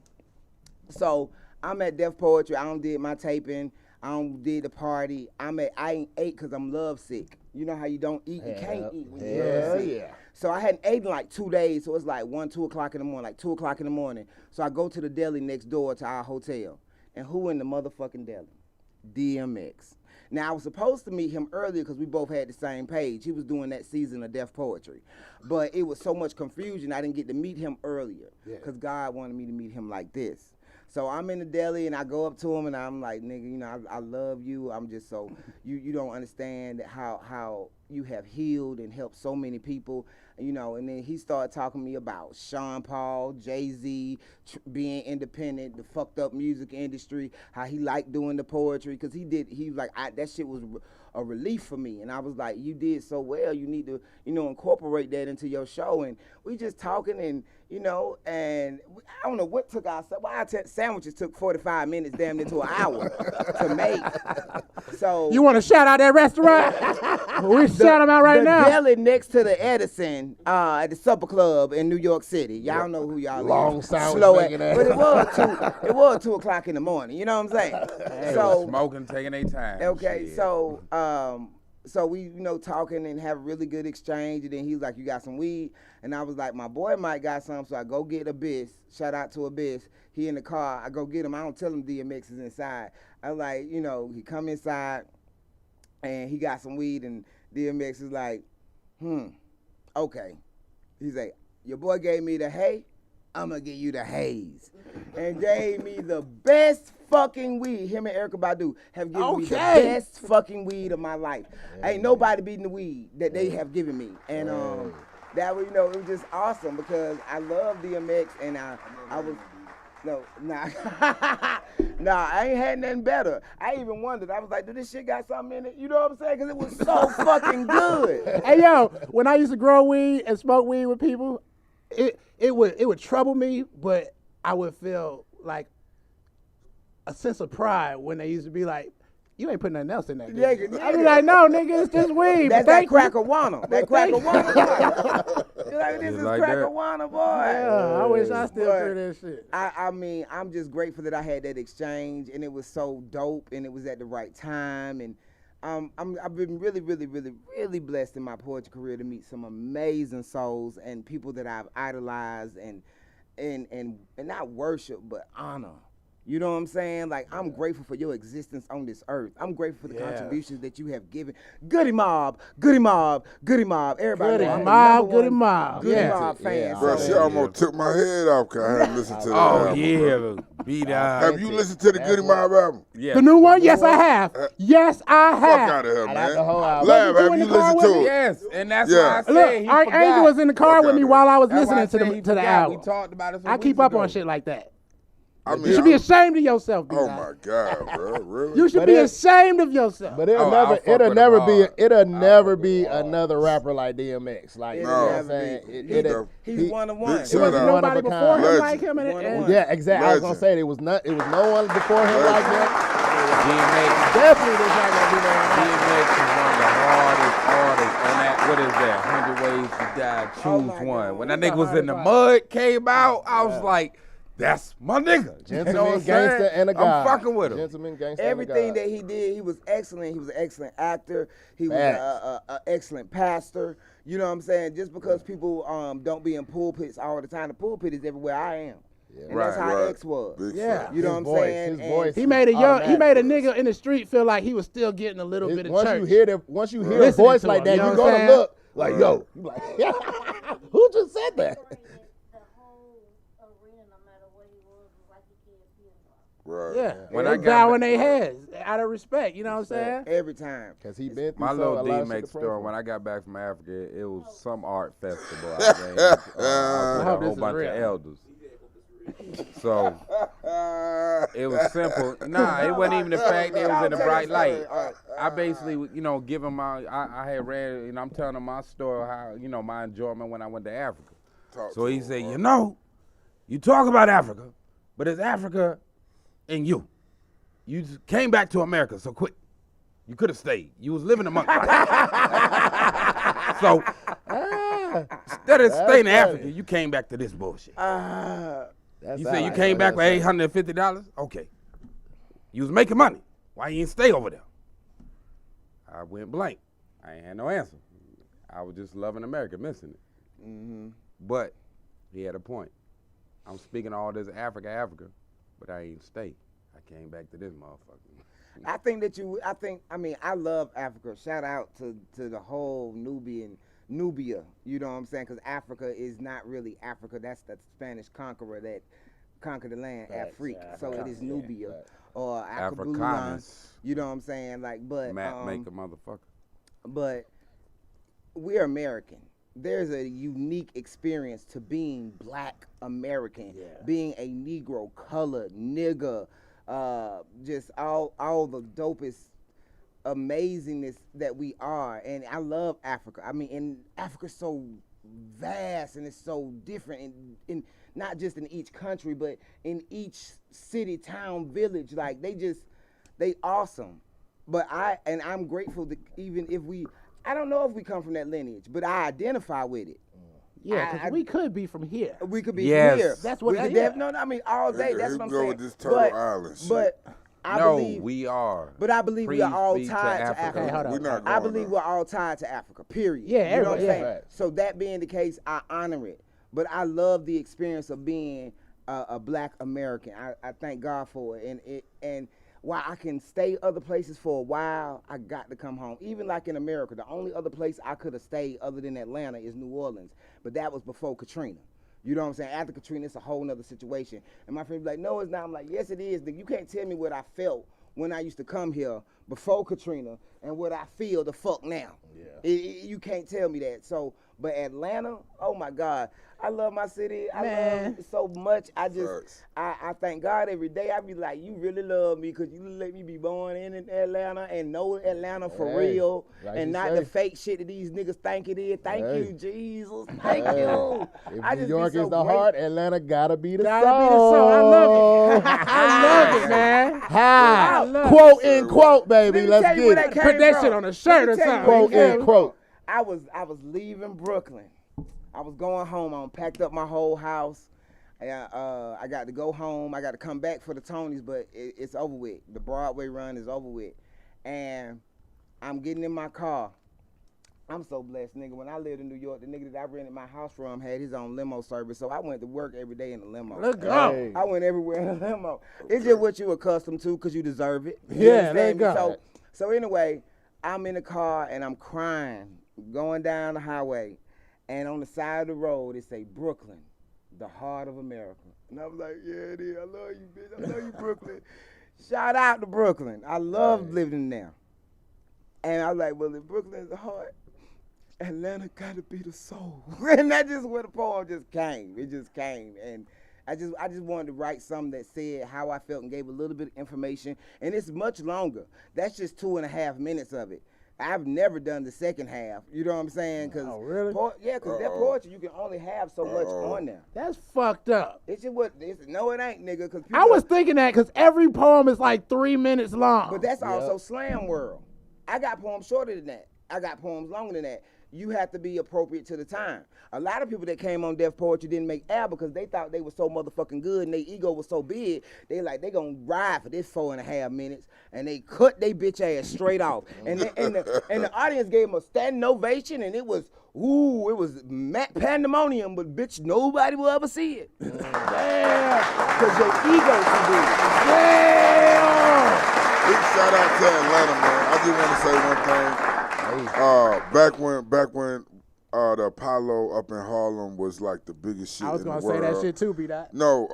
[SPEAKER 6] So I'm at Def Poetry. I done did my taping. I done did the party. I ain't ate because I'm lovesick. You know how you don't eat, you can't eat when you're lovesick. Yeah. So I hadn't eaten like 2 days, so it's like 1, 2 o'clock in the morning, like 2 o'clock in the morning. So I go to the deli next door to our hotel. And who in the motherfucking deli? DMX. Now, I was supposed to meet him earlier because we both had the same page. He was doing that season of Def Poetry. But it was so much confusion, I didn't get to meet him earlier because God wanted me to meet him like this. So I'm in the deli and I go up to him and I'm like, nigga, you know, I love you. I'm just so, you don't understand how you have healed and helped so many people, you know. And then he started talking to me about Sean Paul, Jay-Z, being independent, the fucked up music industry, how he liked doing the poetry, because he was like, that shit was a relief for me. And I was like, you did so well, you need to, you know, incorporate that into your show. And we just talking and, you know, and I don't know what took our sandwiches took 45 minutes, damn near to an hour to make. So
[SPEAKER 4] you want to shout out that restaurant? We shout them out right now.
[SPEAKER 6] The deli next to the Edison at the Supper Club in New York City. Y'all know who y'all
[SPEAKER 5] Long
[SPEAKER 6] is.
[SPEAKER 5] sandwich
[SPEAKER 6] Slow
[SPEAKER 5] making that.
[SPEAKER 6] But it was 2 o'clock in the morning. You know what I'm saying?
[SPEAKER 7] They
[SPEAKER 6] So
[SPEAKER 7] was smoking, taking their time.
[SPEAKER 6] okay,
[SPEAKER 7] shit.
[SPEAKER 6] so we, you know, talking and have a really good exchange, and then he's like, you got some weed? And I was like, my boy might got some, so I go get Abyss. Shout out to Abyss. He in the car, I go get him. I don't tell him DMX is inside. I was like, you know, he come inside, and he got some weed, and DMX is like, okay. He's like, your boy gave me the hay, I'm gonna give you the haze. And gave me the best fucking weed. Him and Erykah Badu have given me the best fucking weed of my life. Ain't nobody beating the weed that they have given me. And that was, you know, it was just awesome because I love DMX, and I was, I ain't had nothing better. I even wondered, I was like, do this shit got something in it? You know what I'm saying? Because it was so fucking good.
[SPEAKER 4] Hey, yo, when I used to grow weed and smoke weed with people, it would trouble me, but I would feel like a sense of pride when they used to be like, you ain't putting nothing else in that. I'd be like, no, nigga, it's just weed.
[SPEAKER 6] That's that crack-a-wana. That crack-a-wana. You're like, this
[SPEAKER 7] Just
[SPEAKER 6] is
[SPEAKER 7] like that.
[SPEAKER 6] Crackawana, boy.
[SPEAKER 4] Yeah, I wish I still
[SPEAKER 6] But
[SPEAKER 4] hear that shit.
[SPEAKER 6] I mean, I'm just grateful that I had that exchange, and it was so dope, and it was at the right time, and I've been really blessed in my poetry career to meet some amazing souls and people that I've idolized and not worship but honor. You know what I'm saying? Like, I'm grateful for your existence on this earth. I'm grateful for the contributions that you have given. Goody Mob. Everybody
[SPEAKER 4] Goody
[SPEAKER 6] know I'm the
[SPEAKER 4] Mob,
[SPEAKER 6] number
[SPEAKER 4] Goody
[SPEAKER 6] one
[SPEAKER 4] Mob.
[SPEAKER 6] Goody
[SPEAKER 4] Yeah.
[SPEAKER 6] Mob fan.
[SPEAKER 8] Bro,
[SPEAKER 6] So-
[SPEAKER 8] she almost took my head off because I hadn't listened to the
[SPEAKER 7] Oh
[SPEAKER 8] album.
[SPEAKER 7] yeah,
[SPEAKER 8] Bro.
[SPEAKER 7] beat out.
[SPEAKER 8] Have you listened to the Goody Mob album?
[SPEAKER 7] Yeah.
[SPEAKER 4] The new one? Yes, I have. Yes, I
[SPEAKER 8] Fuck
[SPEAKER 4] have.
[SPEAKER 8] out of here,
[SPEAKER 5] I
[SPEAKER 8] man.
[SPEAKER 5] like the whole album.
[SPEAKER 8] Lab,
[SPEAKER 4] Wasn't you
[SPEAKER 8] have
[SPEAKER 4] in
[SPEAKER 8] you
[SPEAKER 4] the car
[SPEAKER 8] listened
[SPEAKER 4] with
[SPEAKER 8] to
[SPEAKER 4] me?
[SPEAKER 8] it?
[SPEAKER 7] Yes, and that's
[SPEAKER 8] Yeah.
[SPEAKER 7] why I said
[SPEAKER 4] Look,
[SPEAKER 7] he
[SPEAKER 4] Archangel
[SPEAKER 7] forgot.
[SPEAKER 4] was in the car
[SPEAKER 8] Fuck
[SPEAKER 4] with me
[SPEAKER 8] outta
[SPEAKER 4] while I was
[SPEAKER 7] That's why I
[SPEAKER 4] listening
[SPEAKER 7] said he
[SPEAKER 4] to the
[SPEAKER 7] forgot.
[SPEAKER 4] album.
[SPEAKER 7] We talked about it some
[SPEAKER 4] I keep
[SPEAKER 7] weeks
[SPEAKER 4] up
[SPEAKER 7] ago.
[SPEAKER 4] on shit like that.
[SPEAKER 8] I mean,
[SPEAKER 4] You should be ashamed of yourself,
[SPEAKER 8] Oh
[SPEAKER 4] B-Dot.
[SPEAKER 8] my God, bro, really?
[SPEAKER 4] You should
[SPEAKER 5] But
[SPEAKER 4] be
[SPEAKER 5] it-
[SPEAKER 4] ashamed of yourself.
[SPEAKER 5] But
[SPEAKER 7] Oh, I'll fuck with him hard.
[SPEAKER 5] it'll
[SPEAKER 7] I'll
[SPEAKER 5] never
[SPEAKER 7] fuck with
[SPEAKER 5] be
[SPEAKER 7] him hard.
[SPEAKER 5] another rapper like DMX. Like, you
[SPEAKER 6] It'll
[SPEAKER 5] know what
[SPEAKER 8] No.
[SPEAKER 5] I'm saying?
[SPEAKER 8] Never be.
[SPEAKER 6] He's one of one.
[SPEAKER 8] Big
[SPEAKER 5] It
[SPEAKER 8] shout
[SPEAKER 5] wasn't
[SPEAKER 8] out.
[SPEAKER 5] one of
[SPEAKER 4] Nobody
[SPEAKER 5] a
[SPEAKER 4] before
[SPEAKER 5] kind.
[SPEAKER 4] him
[SPEAKER 8] Legend.
[SPEAKER 4] like him.
[SPEAKER 6] One-on-one.
[SPEAKER 5] Yeah, exactly. I was gonna
[SPEAKER 8] Legend.
[SPEAKER 5] say it was no one before him like
[SPEAKER 8] Legend.
[SPEAKER 5] that.
[SPEAKER 7] DMX.
[SPEAKER 5] Definitely there's not gonna be no one.
[SPEAKER 7] DMX is one of the hardest artists on that. What is that? 100 Ways to Die. Choose
[SPEAKER 6] my
[SPEAKER 7] one.
[SPEAKER 6] God.
[SPEAKER 7] When that
[SPEAKER 4] That's
[SPEAKER 7] nigga was
[SPEAKER 4] the
[SPEAKER 7] in the
[SPEAKER 4] hardest
[SPEAKER 7] mud, came out, I was like, that's my nigga. You know
[SPEAKER 5] Gentleman,
[SPEAKER 7] what I'm saying?
[SPEAKER 5] gangster, and a god.
[SPEAKER 7] I'm fucking with him.
[SPEAKER 5] Gentleman, gangster,
[SPEAKER 6] Everything
[SPEAKER 5] and a god.
[SPEAKER 6] that he did, he was excellent. He was an excellent actor. He was
[SPEAKER 5] Facts.
[SPEAKER 6] an excellent pastor. You know what I'm saying? Just because people don't be in pulpits all the time, the pulpit is everywhere I am. And that's how
[SPEAKER 8] Right.
[SPEAKER 6] X was.
[SPEAKER 8] Big
[SPEAKER 4] Yeah.
[SPEAKER 8] shot.
[SPEAKER 6] You know
[SPEAKER 5] His
[SPEAKER 6] what I'm
[SPEAKER 5] voice,
[SPEAKER 6] saying?
[SPEAKER 5] his
[SPEAKER 6] And
[SPEAKER 5] voice.
[SPEAKER 4] He made a
[SPEAKER 5] Automatic.
[SPEAKER 4] nigga in the street feel like he was still getting a little bit of
[SPEAKER 5] Once
[SPEAKER 4] church.
[SPEAKER 5] you hear a
[SPEAKER 4] Listening
[SPEAKER 5] voice
[SPEAKER 4] to
[SPEAKER 5] like
[SPEAKER 4] him,
[SPEAKER 5] that,
[SPEAKER 4] you know
[SPEAKER 5] you're
[SPEAKER 4] what I'm
[SPEAKER 5] gonna
[SPEAKER 4] saying?
[SPEAKER 5] look like, yo, you like, who just said that?
[SPEAKER 3] The whole arena, no matter what he was like he can't feel it.
[SPEAKER 8] Right.
[SPEAKER 4] Yeah,
[SPEAKER 7] When
[SPEAKER 4] they
[SPEAKER 7] I got
[SPEAKER 4] bowing
[SPEAKER 7] back-
[SPEAKER 4] their heads out of respect. You know what I'm saying?
[SPEAKER 6] every time.
[SPEAKER 5] Cause he been through
[SPEAKER 7] My
[SPEAKER 5] a
[SPEAKER 7] little
[SPEAKER 5] lot of shit
[SPEAKER 7] DMX
[SPEAKER 5] to pray
[SPEAKER 7] story,
[SPEAKER 5] for.
[SPEAKER 7] when I got back from Africa, it was some art festival. I was with a
[SPEAKER 4] hope this
[SPEAKER 7] whole
[SPEAKER 4] is
[SPEAKER 7] bunch
[SPEAKER 4] real.
[SPEAKER 7] of elders. So it was simple. Nah, it wasn't even the fact that it was in a bright light. I basically, give him I had read, I'm telling him my story, how, my enjoyment when I went to Africa. So he said, you talk about Africa, but it's Africa in you. You just came back to America so quick. You could have stayed. You was living among us. So instead of staying in Africa, you came back to this bullshit. You said you came back with $850? Okay. You was making money. Why you didn't stay over there? I went blank. I ain't had no answer. I was just loving America, missing it. But he had a point. I'm speaking all this Africa, but I ain't stay. I came back to this motherfucker.
[SPEAKER 6] I love Africa. Shout out to the whole Nubia, you know what I'm saying? Because Africa is not really Africa. That's the Spanish conqueror that conquered the land, Afrique. So it is Nubia or Akabulan.
[SPEAKER 7] Africanus.
[SPEAKER 6] You know what I'm saying? Like, but
[SPEAKER 7] Matt make a motherfucker.
[SPEAKER 6] but we're American. There's a unique experience to being Black American, being a Negro, colored, nigga, just all the dopest amazingness that we are. And I love Africa. I mean, and Africa's so vast and it's so different in not just in each country, but in each city, town, village. Like they awesome. But I'm grateful that even if I don't know if we come from that lineage, but I identify with it.
[SPEAKER 4] Yeah, because we could be from here.
[SPEAKER 6] We could be
[SPEAKER 7] Yes.
[SPEAKER 6] from here.
[SPEAKER 4] That's what
[SPEAKER 6] we could I mean all day. That's what I'm
[SPEAKER 8] go
[SPEAKER 6] saying.
[SPEAKER 8] with this Turtle Island shit.
[SPEAKER 6] But I
[SPEAKER 7] No,
[SPEAKER 6] believe
[SPEAKER 7] we are.
[SPEAKER 6] But I believe we are all
[SPEAKER 7] Pre-speech to
[SPEAKER 6] tied to
[SPEAKER 7] Africa.
[SPEAKER 6] Africa.
[SPEAKER 4] Okay, hold on.
[SPEAKER 8] We're not
[SPEAKER 6] I
[SPEAKER 8] going
[SPEAKER 6] believe
[SPEAKER 8] there.
[SPEAKER 6] we're all tied to Africa, period.
[SPEAKER 4] Yeah,
[SPEAKER 6] you know what I'm
[SPEAKER 4] everybody-
[SPEAKER 6] saying? So that being the case, I honor it. But I love the experience of being a Black American. I thank God for it. And while I can stay other places for a while, I got to come home. Even like in America, the only other place I could have stayed other than Atlanta is New Orleans. But that was before Katrina. You know what I'm saying? After Katrina, it's a whole nother situation. And my friend be like, no, it's not. I'm like, yes, it is. You can't tell me what I felt when I used to come here before Katrina and what I feel the fuck now. Yeah. You can't tell me that. So, but Atlanta, oh my God. I love my city. I love it so much. I thank God every day. I be like, you really love me because you let me be born in Atlanta and know Atlanta for real
[SPEAKER 5] like
[SPEAKER 6] and
[SPEAKER 5] you
[SPEAKER 6] not
[SPEAKER 5] say.
[SPEAKER 6] the fake shit that these niggas think it is. Thank
[SPEAKER 5] Hey.
[SPEAKER 6] you, Jesus. Thank you.
[SPEAKER 5] If
[SPEAKER 6] I
[SPEAKER 5] New
[SPEAKER 6] just
[SPEAKER 5] York
[SPEAKER 6] be so
[SPEAKER 5] is the
[SPEAKER 6] grateful.
[SPEAKER 5] heart, Atlanta gotta be the
[SPEAKER 4] Gotta
[SPEAKER 5] soul.
[SPEAKER 4] be the soul. I love it. I love it, man.
[SPEAKER 5] Ha!
[SPEAKER 4] love
[SPEAKER 5] Quote in quote, baby.
[SPEAKER 6] Let me
[SPEAKER 5] Let's
[SPEAKER 6] tell you where
[SPEAKER 5] get
[SPEAKER 6] that
[SPEAKER 5] it.
[SPEAKER 6] came
[SPEAKER 4] Put that
[SPEAKER 6] from.
[SPEAKER 4] shit on a shirt or
[SPEAKER 6] Let me tell you
[SPEAKER 4] something.
[SPEAKER 6] where
[SPEAKER 5] Quote
[SPEAKER 6] it came
[SPEAKER 5] in
[SPEAKER 6] from.
[SPEAKER 5] quote.
[SPEAKER 6] I was leaving Brooklyn. I was going home. I packed up my whole house. I got to go home. I got to come back for the Tonys, but it's over with. The Broadway run is over with. And I'm getting in my car. I'm so blessed, nigga. When I lived in New York, the nigga that I rented my house from had his own limo service, so I went to work every day in the limo.
[SPEAKER 4] Let's go.
[SPEAKER 6] I went everywhere in the limo. It's just what you accustomed to because you deserve it. You
[SPEAKER 4] Yeah,
[SPEAKER 6] understand
[SPEAKER 4] let's
[SPEAKER 6] me?
[SPEAKER 4] go.
[SPEAKER 6] So anyway, I'm in the car and I'm crying, going down the highway, and on the side of the road it say Brooklyn, the heart of America. And I was like, yeah, it is. I love you, bitch. I love you, Brooklyn. Shout out to Brooklyn. I love living there. And I was like, well, if Brooklyn is the heart, Atlanta gotta be the soul. And that's just where the poem just came. It just came. And I just wanted to write something that said how I felt and gave a little bit of information. And it's much longer. That's just 2.5 minutes of it. I've never done the second half. You know what I'm saying? Cause
[SPEAKER 4] really?
[SPEAKER 6] Because that poetry, you can only have so much on there.
[SPEAKER 4] That's fucked up.
[SPEAKER 6] It's just what, no, it ain't, nigga. Cause
[SPEAKER 4] I was thinking that because every poem is like 3 minutes long.
[SPEAKER 6] But that's also slam world. I got poems shorter than that. I got poems longer than that. You have to be appropriate to the time. A lot of people that came on Def Poetry didn't make air because they thought they were so motherfucking good and their ego was so big, they gonna ride for this 4.5 minutes and they cut they bitch ass straight off. And the audience gave them a standing ovation and it was pandemonium, but bitch, nobody will ever see it.
[SPEAKER 4] Yeah.
[SPEAKER 6] Because your ego's too big.
[SPEAKER 4] Damn.
[SPEAKER 8] Big shout out to Atlanta, man. I just want to say one thing. Back when the Apollo up in Harlem was like the biggest shit
[SPEAKER 4] I was
[SPEAKER 8] in the
[SPEAKER 4] gonna
[SPEAKER 8] world.
[SPEAKER 4] say that shit too, B-Dot.
[SPEAKER 8] No,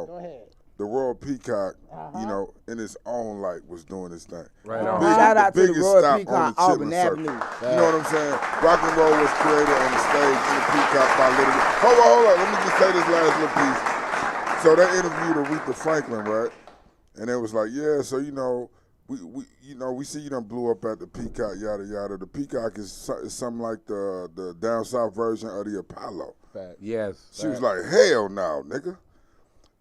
[SPEAKER 4] Go ahead.
[SPEAKER 8] the Royal Peacock, you know, in its own light was doing its thing.
[SPEAKER 7] Right on.
[SPEAKER 6] Shout out to the
[SPEAKER 8] biggest
[SPEAKER 6] Royal
[SPEAKER 8] stop
[SPEAKER 6] Peacock,
[SPEAKER 8] on the
[SPEAKER 6] Auburn
[SPEAKER 8] Chitlin
[SPEAKER 6] Avenue.
[SPEAKER 8] Circuit. You know what I'm saying? Rock and roll was created on the stage in the Peacock by Little. Hold on. Let me just say this last little piece. So they interviewed Aretha Franklin, right? And it was like, yeah, so you know, we see you done blew up at the Peacock, yada yada. The Peacock is something like the down south version of the Apollo.
[SPEAKER 7] Yes.
[SPEAKER 8] She was like, hell no, nigga.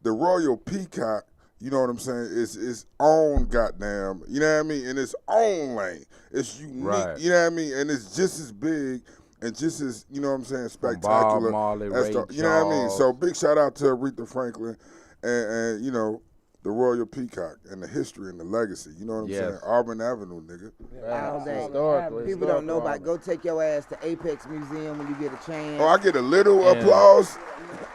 [SPEAKER 8] The Royal Peacock, you know what I'm saying, is its own goddamn, you know what I mean, in its own lane. It's unique,
[SPEAKER 7] Right.
[SPEAKER 8] you know what I mean, and it's just as big and just as, you know what I'm saying,
[SPEAKER 7] Bob
[SPEAKER 8] spectacular.
[SPEAKER 7] Marley,
[SPEAKER 8] as
[SPEAKER 7] Ray
[SPEAKER 8] the, you know what I mean?
[SPEAKER 7] Charles.
[SPEAKER 8] So big shout out to Aretha Franklin and you know, the Royal Peacock and the history and the legacy. You know what I'm saying? Auburn Avenue, nigga.
[SPEAKER 6] All day.
[SPEAKER 5] Historically.
[SPEAKER 6] People don't know about. Go take your ass to Apex Museum when you get a chance.
[SPEAKER 8] Oh, I get a little applause?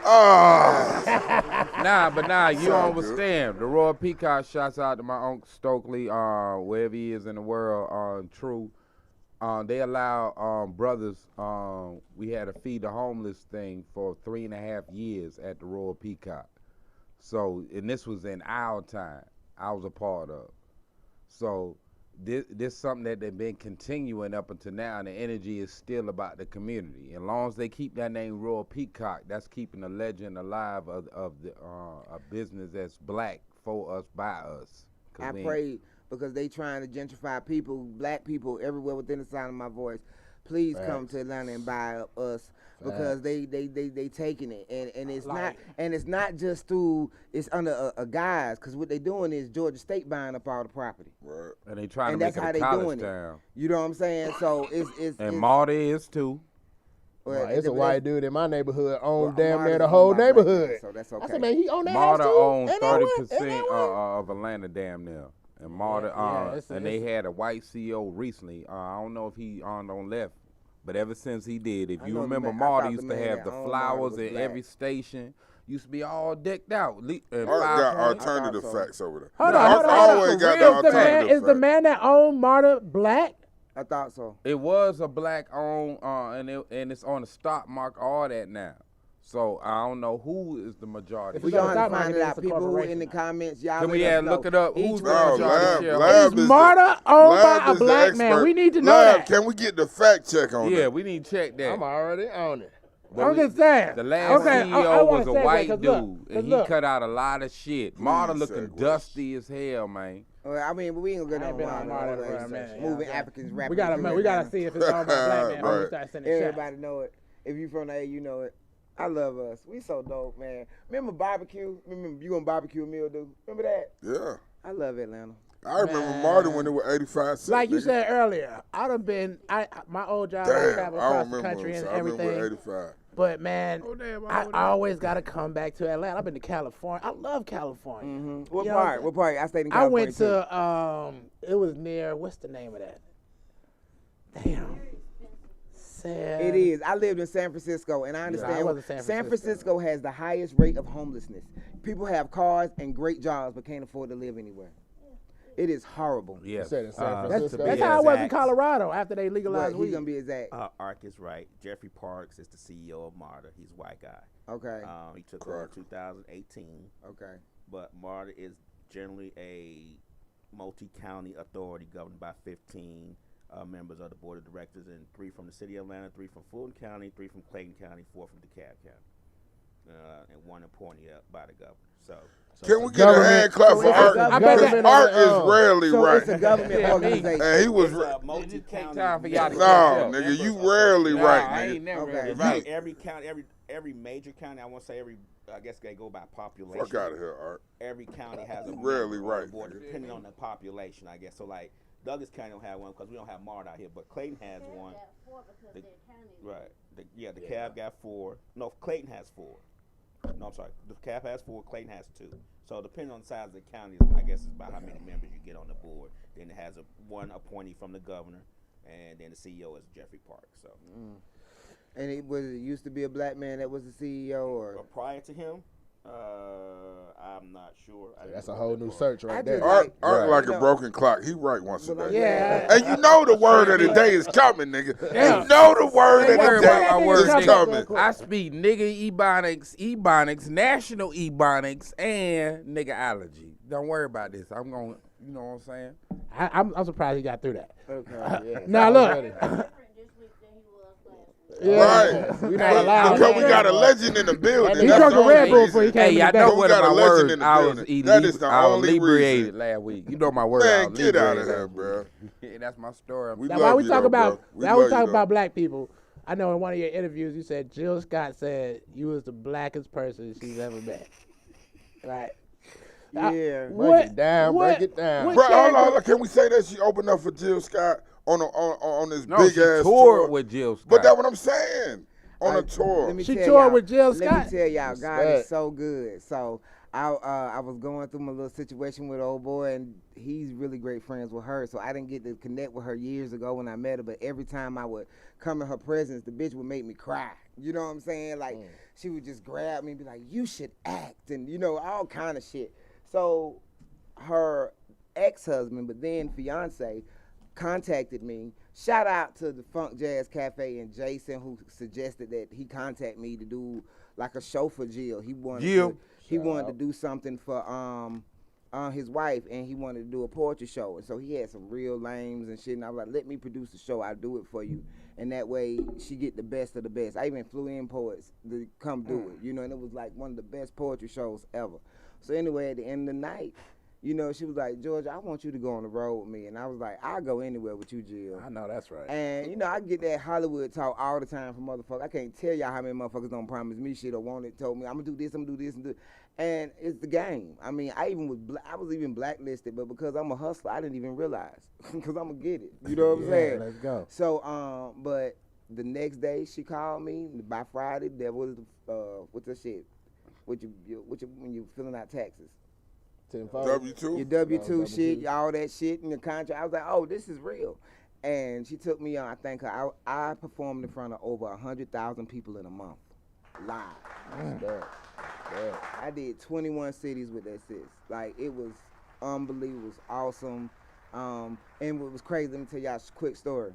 [SPEAKER 8] Ah.
[SPEAKER 7] Nah, you
[SPEAKER 8] Sound
[SPEAKER 7] don't understand. The Royal Peacock shouts out to my Uncle Stokely, wherever he is in the world, True. They allow brothers, we had a feed the homeless thing for 3.5 years at the Royal Peacock. So, and this was in our time, I was a part of. So, this something that they've been continuing up until now, and the energy is still about the community. As long as they keep that name Royal Peacock, that's keeping the legend alive of the a business that's black for us, by us.
[SPEAKER 6] I pray because they trying to gentrify people, black people everywhere within the sound of my voice. Please come to Atlanta and buy up us because they taking it and it's not just through it's under a guise because what they doing is Georgia State buying up all the property.
[SPEAKER 8] Right.
[SPEAKER 7] And they trying
[SPEAKER 6] And
[SPEAKER 7] to make
[SPEAKER 6] that's how
[SPEAKER 7] it
[SPEAKER 6] they
[SPEAKER 7] a college
[SPEAKER 6] doing
[SPEAKER 7] town.
[SPEAKER 6] it. You know what I'm saying? So it's
[SPEAKER 7] Marty is too.
[SPEAKER 6] well,
[SPEAKER 5] It's a white dude in my neighborhood owned
[SPEAKER 6] well,
[SPEAKER 5] damn
[SPEAKER 6] Marty's
[SPEAKER 5] near the
[SPEAKER 6] owned
[SPEAKER 5] whole
[SPEAKER 6] by black
[SPEAKER 5] neighborhood.
[SPEAKER 6] people, so that's
[SPEAKER 5] I
[SPEAKER 6] okay.
[SPEAKER 5] said, man, he owned that
[SPEAKER 7] Marta
[SPEAKER 5] house too.
[SPEAKER 7] owns
[SPEAKER 5] And that
[SPEAKER 7] 30%
[SPEAKER 5] one.
[SPEAKER 7] of Atlanta, damn near. And Marta, and they had a white CEO recently. I don't know if he on left, but ever since he did, if
[SPEAKER 6] I
[SPEAKER 7] you
[SPEAKER 6] know the
[SPEAKER 7] remember,
[SPEAKER 6] man- I
[SPEAKER 7] Marta
[SPEAKER 6] thought
[SPEAKER 7] used
[SPEAKER 6] the
[SPEAKER 7] to
[SPEAKER 6] man
[SPEAKER 7] have
[SPEAKER 6] that
[SPEAKER 7] the
[SPEAKER 6] owned Marta
[SPEAKER 7] flowers
[SPEAKER 6] was
[SPEAKER 7] at
[SPEAKER 6] black.
[SPEAKER 7] every station. Used to be all decked out. And
[SPEAKER 8] I
[SPEAKER 7] 5
[SPEAKER 8] got
[SPEAKER 7] points.
[SPEAKER 8] alternative
[SPEAKER 6] I thought so.
[SPEAKER 8] facts over there.
[SPEAKER 4] Hold
[SPEAKER 8] I
[SPEAKER 4] on, hold on.
[SPEAKER 8] always got the alternative
[SPEAKER 4] Is the
[SPEAKER 8] facts.
[SPEAKER 4] man that owned Marta black?
[SPEAKER 6] I thought so.
[SPEAKER 7] It was a black owned, and it's on the stock market, all that now. So I don't know who is the majority.
[SPEAKER 4] If
[SPEAKER 6] We
[SPEAKER 4] you got
[SPEAKER 6] gonna
[SPEAKER 4] stock
[SPEAKER 6] have to find
[SPEAKER 4] market,
[SPEAKER 6] it out.
[SPEAKER 4] it's a
[SPEAKER 6] People who in
[SPEAKER 4] corporation
[SPEAKER 6] the
[SPEAKER 4] now.
[SPEAKER 6] comments, y'all
[SPEAKER 7] Can we
[SPEAKER 6] let us
[SPEAKER 7] look
[SPEAKER 6] know.
[SPEAKER 7] it up?
[SPEAKER 6] Each
[SPEAKER 7] Who's
[SPEAKER 6] one
[SPEAKER 7] the
[SPEAKER 6] of
[SPEAKER 8] No,
[SPEAKER 6] y'all
[SPEAKER 7] majority
[SPEAKER 6] share.
[SPEAKER 7] shareholder?
[SPEAKER 4] Is Marta owned
[SPEAKER 8] Lab
[SPEAKER 4] by a
[SPEAKER 8] is the
[SPEAKER 4] black man?
[SPEAKER 8] expert.
[SPEAKER 4] We need to know
[SPEAKER 8] Lab,
[SPEAKER 4] that.
[SPEAKER 8] can we get the fact check on
[SPEAKER 7] Yeah,
[SPEAKER 8] that?
[SPEAKER 7] we need to check that.
[SPEAKER 5] I'm already on it.
[SPEAKER 4] I'm just saying.
[SPEAKER 7] The last
[SPEAKER 4] Okay, I
[SPEAKER 7] CEO
[SPEAKER 4] wanna
[SPEAKER 7] was a
[SPEAKER 4] segue,
[SPEAKER 7] white
[SPEAKER 4] 'cause
[SPEAKER 7] dude,
[SPEAKER 4] look,
[SPEAKER 7] and
[SPEAKER 4] 'cause
[SPEAKER 7] he
[SPEAKER 4] look.
[SPEAKER 7] cut out a lot of shit. Marta looking
[SPEAKER 8] segue.
[SPEAKER 7] dusty as hell, man.
[SPEAKER 6] Well, I mean, but we ain't gonna
[SPEAKER 4] I
[SPEAKER 6] get
[SPEAKER 4] ain't
[SPEAKER 6] on
[SPEAKER 4] been on Marta
[SPEAKER 6] Marta.
[SPEAKER 4] for a minute, you know
[SPEAKER 6] Moving
[SPEAKER 4] what I'm saying?
[SPEAKER 6] Africans rapping.
[SPEAKER 4] We gotta see if it's owned by a black man before we
[SPEAKER 8] Right.
[SPEAKER 4] start sending shots.
[SPEAKER 6] Everybody know it. If you from the A, you know it. I love us. We so dope, man. Remember barbecue? Remember you gonna barbecue a meal, dude? Remember that?
[SPEAKER 8] Yeah.
[SPEAKER 6] I love Atlanta.
[SPEAKER 8] I remember Marty when it was 85 cents.
[SPEAKER 4] Like you
[SPEAKER 8] nigga.
[SPEAKER 4] said earlier, I'd have been. My old job, I
[SPEAKER 8] Damn,
[SPEAKER 4] travel
[SPEAKER 8] I don't
[SPEAKER 4] across the
[SPEAKER 8] remember
[SPEAKER 4] country
[SPEAKER 8] him,
[SPEAKER 4] and
[SPEAKER 8] so I remember
[SPEAKER 4] everything.
[SPEAKER 8] 85.
[SPEAKER 4] But man,
[SPEAKER 7] Oh, damn,
[SPEAKER 4] I
[SPEAKER 7] oh, damn.
[SPEAKER 4] always gotta come back to Atlanta. I've been to California. I love California.
[SPEAKER 6] What
[SPEAKER 4] You know
[SPEAKER 6] part?
[SPEAKER 4] I'm
[SPEAKER 6] What part? I stayed in
[SPEAKER 4] I
[SPEAKER 6] California
[SPEAKER 4] went
[SPEAKER 6] too.
[SPEAKER 4] to it was near what's the name of that? Damn. Sad.
[SPEAKER 6] It is. I lived in San Francisco, and I
[SPEAKER 4] I
[SPEAKER 6] understand.
[SPEAKER 4] was in San
[SPEAKER 6] Francisco has the highest rate of homelessness. People have cars and great jobs, but can't afford to live anywhere. It is horrible.
[SPEAKER 7] Yeah.
[SPEAKER 5] said in San
[SPEAKER 4] That's,
[SPEAKER 5] Francisco.
[SPEAKER 4] that's
[SPEAKER 9] be
[SPEAKER 4] how I was in
[SPEAKER 9] exact.
[SPEAKER 4] Colorado after they
[SPEAKER 6] But
[SPEAKER 4] legalized
[SPEAKER 6] he's
[SPEAKER 4] weed.
[SPEAKER 6] gonna be exact.
[SPEAKER 9] Ark is right. Jeffrey Parks is the CEO of MARTA. He's a white guy.
[SPEAKER 6] Okay.
[SPEAKER 9] He took over in 2018.
[SPEAKER 6] Okay.
[SPEAKER 9] But MARTA is generally a multi-county authority governed by 15 members of the board of directors, and 3 from the city of Atlanta, 3 from Fulton County, 3 from Clayton County, 4 from DeKalb County, and 1 appointed up by the governor. So
[SPEAKER 8] Can we get a hand clap for
[SPEAKER 6] it's a
[SPEAKER 8] Art?
[SPEAKER 6] government-
[SPEAKER 8] Because Art is rarely
[SPEAKER 6] So
[SPEAKER 8] right.
[SPEAKER 6] it's a government organization.
[SPEAKER 8] And he was.
[SPEAKER 9] it's a
[SPEAKER 7] Take
[SPEAKER 9] multi-county.
[SPEAKER 7] time for y'all to
[SPEAKER 8] No,
[SPEAKER 7] catch up.
[SPEAKER 8] nigga, you
[SPEAKER 9] Members
[SPEAKER 8] rarely
[SPEAKER 7] Nah,
[SPEAKER 8] right,
[SPEAKER 7] I
[SPEAKER 8] nigga.
[SPEAKER 7] ain't never
[SPEAKER 6] Okay.
[SPEAKER 7] really
[SPEAKER 9] Right.
[SPEAKER 7] right.
[SPEAKER 9] Every county, every major county. I won't say every. I guess they go by population.
[SPEAKER 8] Fuck out of here, Art.
[SPEAKER 9] Every county has a
[SPEAKER 8] Rarely
[SPEAKER 9] member on the
[SPEAKER 8] right,
[SPEAKER 9] board,
[SPEAKER 8] nigga.
[SPEAKER 9] depending on the population, I guess. So like Douglas County don't have one because we don't have MARTA out here, but Clayton has one.
[SPEAKER 3] Got 4 because
[SPEAKER 9] The-
[SPEAKER 3] their county.
[SPEAKER 9] Right. The Cab got 4. No, Clayton has 4. No, I'm sorry. The Cab has 4. Clayton has 2. So depending on the size of the county, I guess it's about how many members you get on the board. Then it has one appointee from the governor, and then the CEO is Jeffrey Parks. So
[SPEAKER 6] And it used to be a black man that was the CEO, or
[SPEAKER 9] but prior to him, I'm not sure. I
[SPEAKER 5] That's
[SPEAKER 9] didn't
[SPEAKER 5] a
[SPEAKER 9] know
[SPEAKER 5] whole
[SPEAKER 9] that
[SPEAKER 5] new
[SPEAKER 9] part.
[SPEAKER 5] search right there.
[SPEAKER 6] Right.
[SPEAKER 8] Art like
[SPEAKER 6] You
[SPEAKER 8] a
[SPEAKER 6] know-
[SPEAKER 8] broken clock. He right once a
[SPEAKER 6] Well,
[SPEAKER 8] day.
[SPEAKER 4] Yeah.
[SPEAKER 8] And you know the word of the day is coming, nigga.
[SPEAKER 4] Yeah.
[SPEAKER 8] You know the word
[SPEAKER 4] Hey,
[SPEAKER 8] of
[SPEAKER 7] Worry
[SPEAKER 8] the
[SPEAKER 7] about my
[SPEAKER 8] day
[SPEAKER 7] word,
[SPEAKER 8] is
[SPEAKER 7] nigga.
[SPEAKER 8] coming.
[SPEAKER 7] I speak nigga ebonics, national ebonics, and nigga allergy. Don't worry about this. I'm going, you know what I'm saying?
[SPEAKER 4] I'm surprised he got through that.
[SPEAKER 6] okay.
[SPEAKER 4] Now look,
[SPEAKER 3] Different this week than he was last week.
[SPEAKER 4] yeah.
[SPEAKER 8] Right.
[SPEAKER 4] We not allowed.
[SPEAKER 8] Because we got a legend in the building.
[SPEAKER 4] He
[SPEAKER 8] That's
[SPEAKER 4] drunk
[SPEAKER 8] the
[SPEAKER 4] a Red
[SPEAKER 8] only
[SPEAKER 4] Bull before he
[SPEAKER 8] reason.
[SPEAKER 4] came
[SPEAKER 7] Hey,
[SPEAKER 4] in
[SPEAKER 7] I
[SPEAKER 4] the
[SPEAKER 7] know
[SPEAKER 4] back.
[SPEAKER 8] We
[SPEAKER 7] one
[SPEAKER 8] got
[SPEAKER 7] of
[SPEAKER 8] a
[SPEAKER 7] my
[SPEAKER 8] legend
[SPEAKER 7] words.
[SPEAKER 8] in the
[SPEAKER 7] I was
[SPEAKER 8] building. That is the
[SPEAKER 7] I was
[SPEAKER 8] only
[SPEAKER 7] inebriated
[SPEAKER 8] reason.
[SPEAKER 7] last week. You know my word. I
[SPEAKER 8] Man,
[SPEAKER 7] was
[SPEAKER 8] get out of
[SPEAKER 7] inebriated
[SPEAKER 8] here,
[SPEAKER 7] last
[SPEAKER 8] bro.
[SPEAKER 7] week. That's my story.
[SPEAKER 8] We
[SPEAKER 4] Now,
[SPEAKER 8] love
[SPEAKER 4] while we
[SPEAKER 8] you,
[SPEAKER 4] talk
[SPEAKER 8] though,
[SPEAKER 4] about
[SPEAKER 8] bro.
[SPEAKER 4] while we
[SPEAKER 8] love
[SPEAKER 4] talk
[SPEAKER 8] you,
[SPEAKER 4] about
[SPEAKER 8] though.
[SPEAKER 4] black people, I know in one of your interviews you said Jill Scott said you was the blackest person she's ever met. Right?
[SPEAKER 6] Yeah.
[SPEAKER 5] Break it down, break it down.
[SPEAKER 4] what
[SPEAKER 8] Bro, hold on,
[SPEAKER 4] character-
[SPEAKER 8] hold on. Can we say that she opened up for Jill Scott on this
[SPEAKER 7] No,
[SPEAKER 8] big
[SPEAKER 7] she
[SPEAKER 8] ass
[SPEAKER 7] toured
[SPEAKER 8] tour?
[SPEAKER 7] with Jill Scott.
[SPEAKER 8] But that's what I'm saying. On a tour.
[SPEAKER 6] Let me
[SPEAKER 4] She
[SPEAKER 6] tell
[SPEAKER 4] toured
[SPEAKER 6] y'all-
[SPEAKER 4] with Jill
[SPEAKER 6] Let
[SPEAKER 4] Scott?
[SPEAKER 6] me tell y'all, God
[SPEAKER 5] Respect.
[SPEAKER 6] is so good. So I was going through my little situation with old boy, and he's really great friends with her. So I didn't get to connect with her years ago when I met her. But every time I would come in her presence, the bitch would make me cry. You know what I'm saying? Like she would just grab me and be like, "You should act," and all kind of shit. So her ex-husband, but then fiance, contacted me. Shout out to the Funk Jazz Cafe and Jason, who suggested that he contact me to do like a show for Jill. He wanted
[SPEAKER 7] Jill.
[SPEAKER 6] to do something for his wife, and he wanted to do a poetry show. And so he had some real lames and shit. And I was like, let me produce the show. I'll do it for you. And that way she get the best of the best. I even flew in poets to come do it, and it was like one of the best poetry shows ever. So anyway, at the end of the night, she was like, George, I want you to go on the road with me. And I was like, I'll go anywhere with you, Jill.
[SPEAKER 4] I know that's right.
[SPEAKER 6] And, I get that Hollywood talk all the time from motherfuckers. I can't tell y'all how many motherfuckers don't promise me shit or want it, told me, I'm going to do this, and do. And it's the game. I mean, I was even blacklisted, but because I'm a hustler, I didn't even realize. Because I'm going to get it. You know what I'm saying?
[SPEAKER 4] Let's go.
[SPEAKER 6] So, but the next day she called me. By Friday, there was, what's that shit? When you filling out taxes.
[SPEAKER 8] W2?
[SPEAKER 6] Your W-2
[SPEAKER 5] No,
[SPEAKER 6] shit,
[SPEAKER 5] W2.
[SPEAKER 6] all that shit in the contract. I was like, oh, this is real. And she took me on, I think I performed in front of over 100,000 people in a month, live. I did 21 cities with that sis. Like, it was unbelievable, it was awesome. And what was crazy, let me tell y'all a quick story.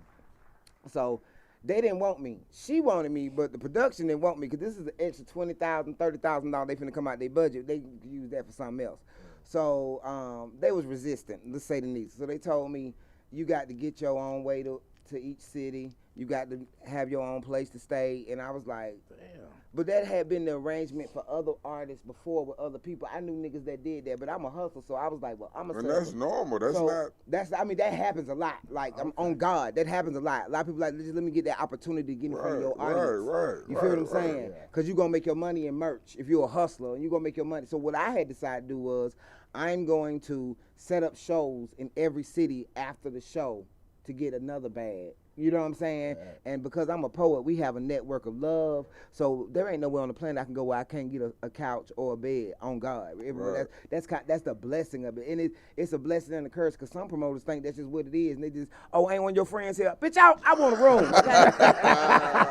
[SPEAKER 6] So, they didn't want me. She wanted me, but the production didn't want me because this is an extra $20,000, $30,000 they finna come out their budget. They could use that for something else. So they was resistant, let's say the least. So they told me, you got to get your own way to each city. You got to have your own place to stay. And I was like, damn. But that had been the arrangement for other artists before with other people. I knew niggas that did that, but I'm a hustler, so I was like, well, I'm a
[SPEAKER 8] And that's normal. That's
[SPEAKER 6] so
[SPEAKER 8] not.
[SPEAKER 6] that happens a lot. Like, I'm on God. That happens a lot. A lot of people like, just let me get that opportunity to get in front of your audience.
[SPEAKER 8] Right.
[SPEAKER 6] You feel what I'm saying? Because you're going to make your money in merch if you're a hustler, and you're going to make your money. So what I had decided to do was, I'm going to set up shows in every city after the show to get another bag. You know what I'm saying?
[SPEAKER 5] Right.
[SPEAKER 6] And because I'm a poet, we have a network of love. So there ain't nowhere on the planet I can go where I can't get a couch or a bed on God.
[SPEAKER 8] Right.
[SPEAKER 6] That's the blessing of it. And it's a blessing and a curse because some promoters think that's just what it is. And they just, oh, ain't one of your friends here. Bitch, I want a room. Okay?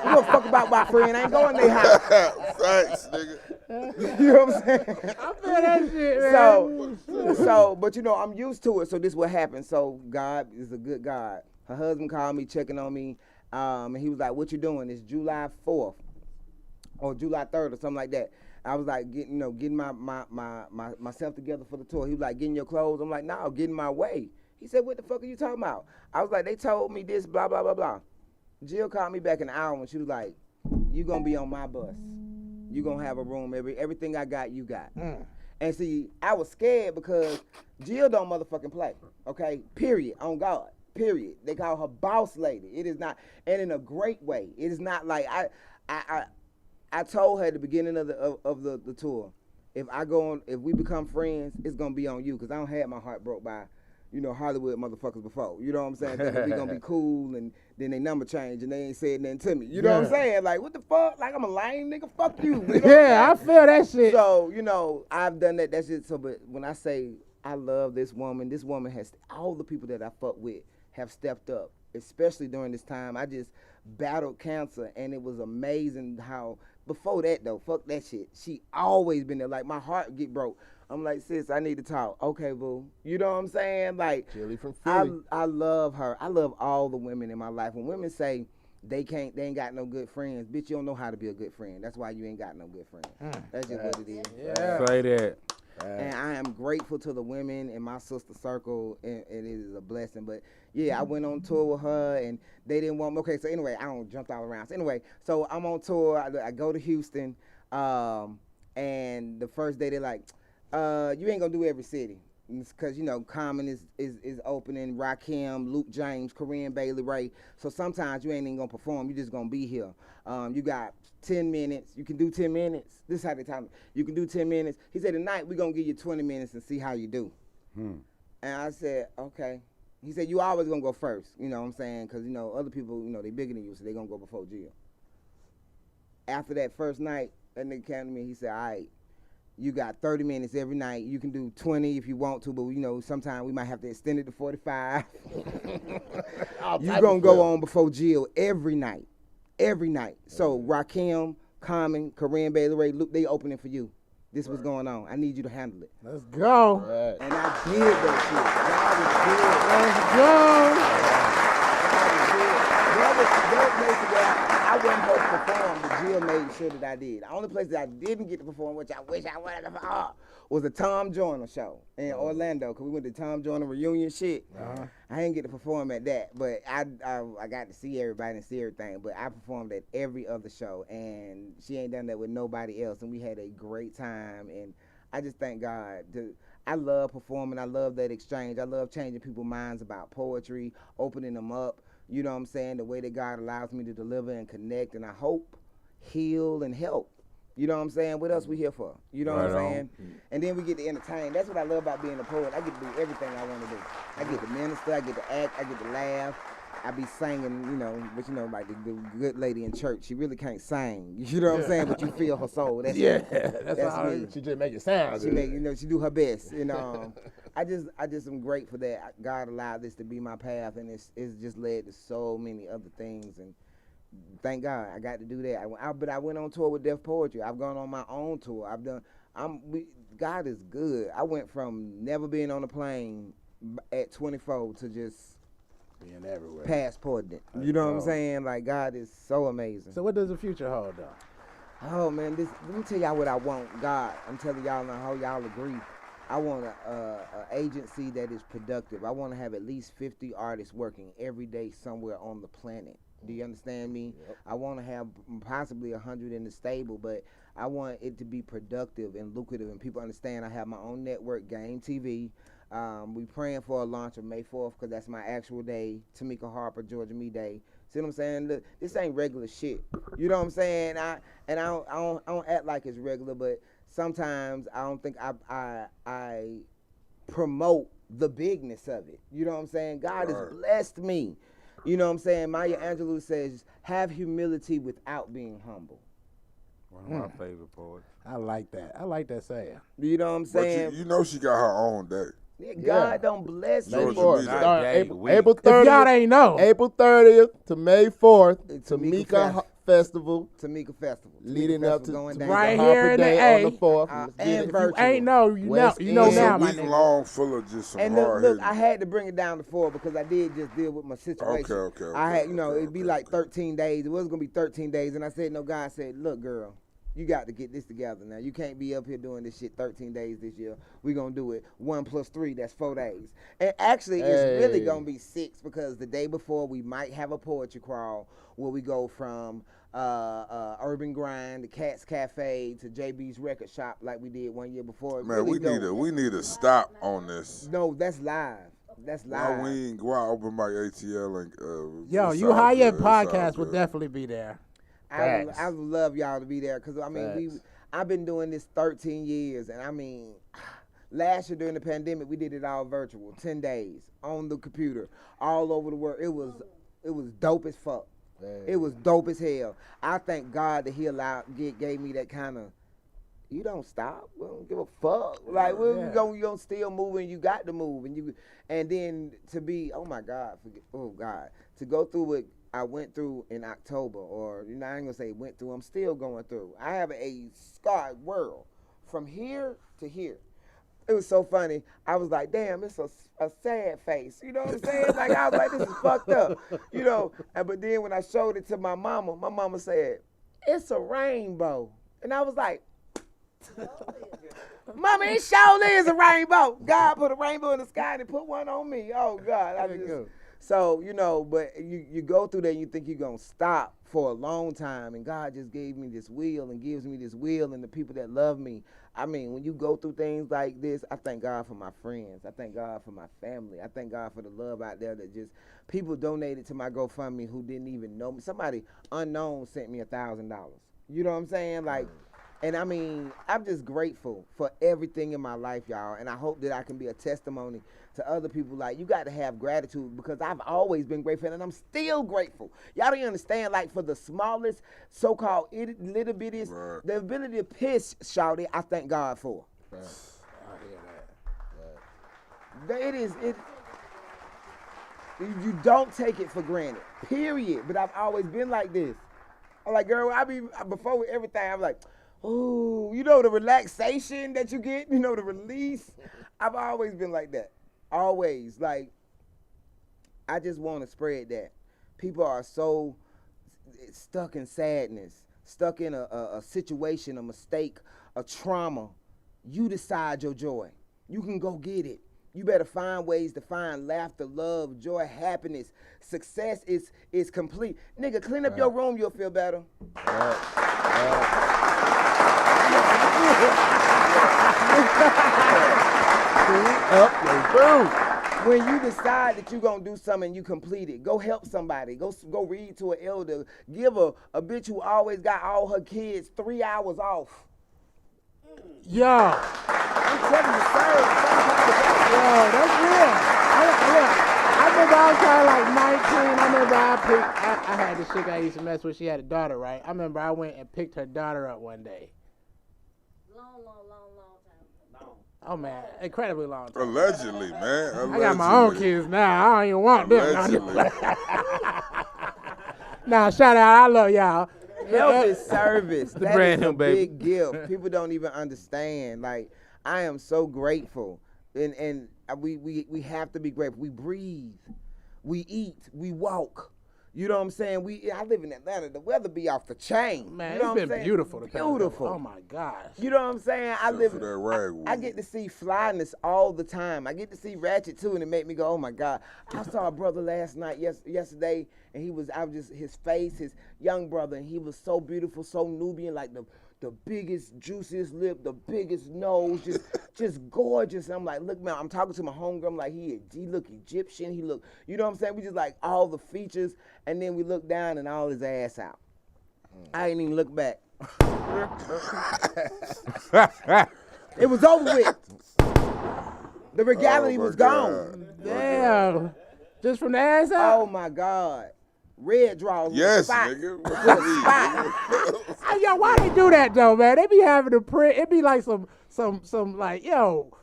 [SPEAKER 6] You don't fuck about my friend. I ain't going to their house.
[SPEAKER 8] Thanks, nigga.
[SPEAKER 6] You know what I'm saying?
[SPEAKER 4] I feel that shit, man.
[SPEAKER 6] So, but you know, I'm used to it. So this what happened. So God is a good God. Her husband called me, checking on me, and he was like, "What you doing? It's July 4th or July 3rd or something like that." I was like, getting myself together for the tour. He was like, "Getting your clothes." I'm like, "No, getting my way." He said, "What the fuck are you talking about?" I was like, "They told me this, blah blah blah blah." Jill called me back an hour and she was like, "You gonna be on my bus. You gonna have a room. Everything I got, you got." And see, I was scared because Jill don't motherfucking play. Okay, period. On God. Period. They call her boss lady. It is not, and in a great way. It is not like I told her at the beginning of the tour, if we become friends, it's gonna be on you because I don't have my heart broke by, Hollywood motherfuckers before. You know what I'm saying? Thinking we gonna be cool and then they number change and they ain't said nothing to me. You know what I'm saying? Like what the fuck? Like I'm a lame nigga. Fuck you. You know
[SPEAKER 4] Yeah, I feel that shit.
[SPEAKER 6] So I've done that. That's it. So, but when I say I love this woman has all the people that I fuck with have stepped up, especially during this time. I just battled cancer, and it was amazing how, before that though, fuck that shit, she always been there. Like, my heart get broke. I'm like, sis, I need to talk. Okay, boo. You know what I'm saying? Like,
[SPEAKER 5] Chili from Philly.
[SPEAKER 6] I love her. I love all the women in my life. When women say they ain't got no good friends, bitch, you don't know how to be a good friend. That's why you ain't got no good friends. That's just what it is.
[SPEAKER 4] Yeah.
[SPEAKER 7] Say that.
[SPEAKER 6] And I am grateful to the women in my sister circle, and it is a blessing. But yeah, I went on tour with her, and they didn't want me. Okay, so anyway, I don't jump all around. So anyway, so I'm on tour. I go to Houston, and the first day they're like, "You ain't gonna do every city." Because Common is opening, Rakim, Luke James, Corinne Bailey Ray. So sometimes you ain't even gonna perform. You just gonna be here. You got 10 minutes. You can do 10 minutes. This is how they tell me. You can do 10 minutes. He said tonight we gonna give you 20 minutes and see how you do. And I said okay. He said you always gonna go first. You know what I'm saying? Because other people they bigger than you, so they gonna go before Jill. After that first night, that nigga came to me. He said, "All right. You got 30 minutes every night. You can do 20 if you want to, but sometimes we might have to extend it to 45. You gonna go on before Jill every night. Every night. So Rakim, Common, Corinne Bailey Ray, Luke, they opening for you. This was going on. I need you to handle it."
[SPEAKER 4] Let's go.
[SPEAKER 5] Right.
[SPEAKER 6] And I did that shit. I wasn't supposed to perform, but Jill made sure that I did. The only place that I didn't get to perform, which I wish I wanted to perform, was the Tom Joyner show in Orlando, because we went to Tom Joyner reunion shit. I didn't get to perform at that, but I got to see everybody and see everything. But I performed at every other show, and she ain't done that with nobody else, and we had a great time. And I just thank God. I love performing. I love that exchange. I love changing people's minds about poetry, opening them up. You know what I'm saying? The way that God allows me to deliver and connect, and I hope, heal, and help. You know what I'm saying? What else we here for? You know what I'm saying? And then we get to entertain. That's what I love about being a poet. I get to do everything I want to do. I get to minister, I get to act, I get to laugh. I be singing, but like the good lady in church, she really can't sing. You know what I'm saying? But you feel her soul. That's
[SPEAKER 5] that's
[SPEAKER 6] me.
[SPEAKER 5] She just make it sound
[SPEAKER 6] She
[SPEAKER 5] good.
[SPEAKER 6] make, she do her best. I just am grateful that God allowed this to be my path, and it's just led to so many other things. And thank God I got to do that. But I went on tour with Def Poetry. I've gone on my own tour. God is good. I went from never being on a plane at 24 to just
[SPEAKER 5] being everywhere.
[SPEAKER 6] Passporting it. You know what I'm saying? Like, God is so amazing.
[SPEAKER 4] So what does the future hold, though?
[SPEAKER 6] Oh man, let me tell y'all what I want. God, I'm telling y'all now, how y'all agree. I want a agency that is productive. I want to have at least 50 artists working every day somewhere on the planet. Do you understand me? Yep. I want to have possibly 100 in the stable, but I want it to be productive and lucrative, and people understand I have my own network, Game TV. We praying for a launch of May 4th because that's my actual day, Tamika Harper, Georgia Me Day. See what I'm saying? Look, this ain't regular shit. You know what I'm saying? I don't act like it's regular, but sometimes I don't think I promote the bigness of it. You know what I'm saying? God has blessed me You know what I'm saying? Maya Angelou says, have humility without being humble.
[SPEAKER 7] One of my favorite poets.
[SPEAKER 4] I like that. I like that saying.
[SPEAKER 6] You know what I'm
[SPEAKER 8] But
[SPEAKER 6] saying?
[SPEAKER 8] you know she got her own day.
[SPEAKER 6] God don't bless
[SPEAKER 8] May
[SPEAKER 6] me.
[SPEAKER 8] 4th.
[SPEAKER 7] Not
[SPEAKER 5] Start
[SPEAKER 7] day,
[SPEAKER 5] April
[SPEAKER 7] week.
[SPEAKER 5] April
[SPEAKER 4] If y'all
[SPEAKER 5] 30th.
[SPEAKER 4] ain't know,
[SPEAKER 5] April 30th to May 4th,
[SPEAKER 6] Tamika
[SPEAKER 5] Tamika Festival,
[SPEAKER 6] Tamika Festival.
[SPEAKER 5] leading up to
[SPEAKER 6] going
[SPEAKER 5] Tamika
[SPEAKER 6] down.
[SPEAKER 4] Right
[SPEAKER 5] Harper
[SPEAKER 4] here in the
[SPEAKER 5] Day
[SPEAKER 4] A.
[SPEAKER 5] on the 4th.
[SPEAKER 6] And
[SPEAKER 5] Let's get it.
[SPEAKER 4] if you
[SPEAKER 6] virtual.
[SPEAKER 4] ain't know, you know,
[SPEAKER 5] West
[SPEAKER 4] you know
[SPEAKER 5] End.
[SPEAKER 4] now,
[SPEAKER 8] It's
[SPEAKER 4] my
[SPEAKER 8] a week
[SPEAKER 4] nigga.
[SPEAKER 8] long full of just some
[SPEAKER 6] And
[SPEAKER 8] hard
[SPEAKER 6] look,
[SPEAKER 8] hitting.
[SPEAKER 6] I had to bring it down to 4 because I did just deal with my situation.
[SPEAKER 8] Okay,
[SPEAKER 6] I had, you know,
[SPEAKER 8] okay,
[SPEAKER 6] it'd be
[SPEAKER 8] okay,
[SPEAKER 6] like
[SPEAKER 8] okay.
[SPEAKER 6] 13 days. It wasn't gonna be 13 days, and I said, no. God said, look, girl, you got to get this together now. You can't be up here doing this shit 13 days this year. We're gonna do it 1 + 3. That's 4 days. And actually, it's really
[SPEAKER 5] Hey.
[SPEAKER 6] gonna be 6 because the day before we might have a poetry crawl where we go from Urban Grind to Cat's Cafe to JB's Record Shop like we did 1 year before.
[SPEAKER 8] Man,
[SPEAKER 6] Really
[SPEAKER 8] we need to stop on this.
[SPEAKER 6] No, that's live. That's live.
[SPEAKER 8] Why open my ATL and
[SPEAKER 4] Yo,
[SPEAKER 8] it's
[SPEAKER 4] you
[SPEAKER 8] all
[SPEAKER 4] high
[SPEAKER 8] good,
[SPEAKER 4] end
[SPEAKER 8] it's all
[SPEAKER 4] podcast will
[SPEAKER 8] good.
[SPEAKER 4] definitely be there.
[SPEAKER 6] I
[SPEAKER 5] Facts.
[SPEAKER 6] would love y'all to be there because I mean
[SPEAKER 5] Facts.
[SPEAKER 6] I've been doing this 13 years and I mean last year during the pandemic we did it all virtual 10 days on the computer all over the world. It was dope as fuck. It was dope as hell. I thank God that He gave me that kind of. You don't stop. We don't give a fuck. Like we gonna still move and you got to move and then to be to go through what I went through in October, or you know, I ain't gonna say went through. I'm still going through. I have a scarred world from here to here. It was so funny. I was like, damn, it's a sad face. You know what I'm saying? Like I was like, this is fucked up. You know. But then when I showed it to my mama said, it's a rainbow, and I was like. Mama, it surely is a rainbow. God put a rainbow in the sky and he put one on me. Oh God, so you know, but you go through that and you think you're gonna stop for a long time, and God just gave me this will and gives me this will and the people that love me. I mean, when you go through things like this, I thank God for my friends. I thank God for my family. I thank God for the love out there that just people donated to my GoFundMe who didn't even know me. Somebody unknown sent me $1,000. You know what I'm saying? Like. And I mean, I'm just grateful for everything in my life, y'all. And I hope that I can be a testimony to other people. Like, you got to have gratitude because I've always been grateful and I'm still grateful. Y'all don't understand, like, for the smallest so-called little bitties, the ability to piss, shawty, I thank God for.
[SPEAKER 5] I hear that.
[SPEAKER 6] You don't take it for granted, period. But I've always been like this. I'm like, girl, before everything, I'm like, ooh, you know the relaxation that you get, you know the release. I've always been like that, always. Like, I just want to spread that. People are so stuck in sadness, stuck in a situation, a mistake, a trauma. You decide your joy. You can go get it. You better find ways to find laughter, love, joy, happiness. Success is complete. Nigga, clean up your room, you'll feel better. When you decide that you're gonna do something, you complete it. Go help somebody. Go read to an elder. Give a bitch who always got all her kids 3 hours off.
[SPEAKER 4] Yo,
[SPEAKER 6] I'm telling you, serve.
[SPEAKER 4] yo, that's real. I remember I was probably like 19. I remember I had this chick I used to mess with. She had a daughter, right? I remember I went and picked her daughter up one day.
[SPEAKER 3] Long time.
[SPEAKER 4] Oh man, incredibly long time.
[SPEAKER 8] Allegedly, man. Allegedly.
[SPEAKER 4] I got my own kids now. I don't even want them.
[SPEAKER 8] Allegedly.
[SPEAKER 4] Nah, shout out. I love y'all.
[SPEAKER 6] Help is service. That
[SPEAKER 7] brand
[SPEAKER 6] is a
[SPEAKER 7] him, baby.
[SPEAKER 6] big gift. People don't even understand. Like, I am so grateful. And we have to be grateful. We breathe. We eat. We walk. You know what I'm saying? I live in Atlanta. The weather be off the chain.
[SPEAKER 4] Man,
[SPEAKER 6] you know
[SPEAKER 4] it's
[SPEAKER 6] what I'm
[SPEAKER 4] been
[SPEAKER 6] saying?
[SPEAKER 4] beautiful.
[SPEAKER 6] Beautiful.
[SPEAKER 4] Oh my gosh.
[SPEAKER 6] You know what I'm saying? I
[SPEAKER 8] Except for that ragwood.
[SPEAKER 6] I get to see flyness all the time. I get to see Ratchet too, and it make me go, oh my God. I saw a brother last night, yesterday, and his face, his young brother, and he was so beautiful, so Nubian, like the biggest, juiciest lip, the biggest nose, just gorgeous. And I'm like, look, man, I'm talking to my homegirl. I'm like, he look Egyptian. He look, you know what I'm saying? We just like all the features, and then we look down and all his ass out. I ain't even look back. It was over with. The regality was gone.
[SPEAKER 4] Damn. Just from the ass out?
[SPEAKER 6] Oh my God. Red draws.
[SPEAKER 8] Yes,
[SPEAKER 6] spot.
[SPEAKER 8] nigga.
[SPEAKER 6] With a spot.
[SPEAKER 4] Hey, yo, why they do that though, man? They be having a print. It be like some like, yo,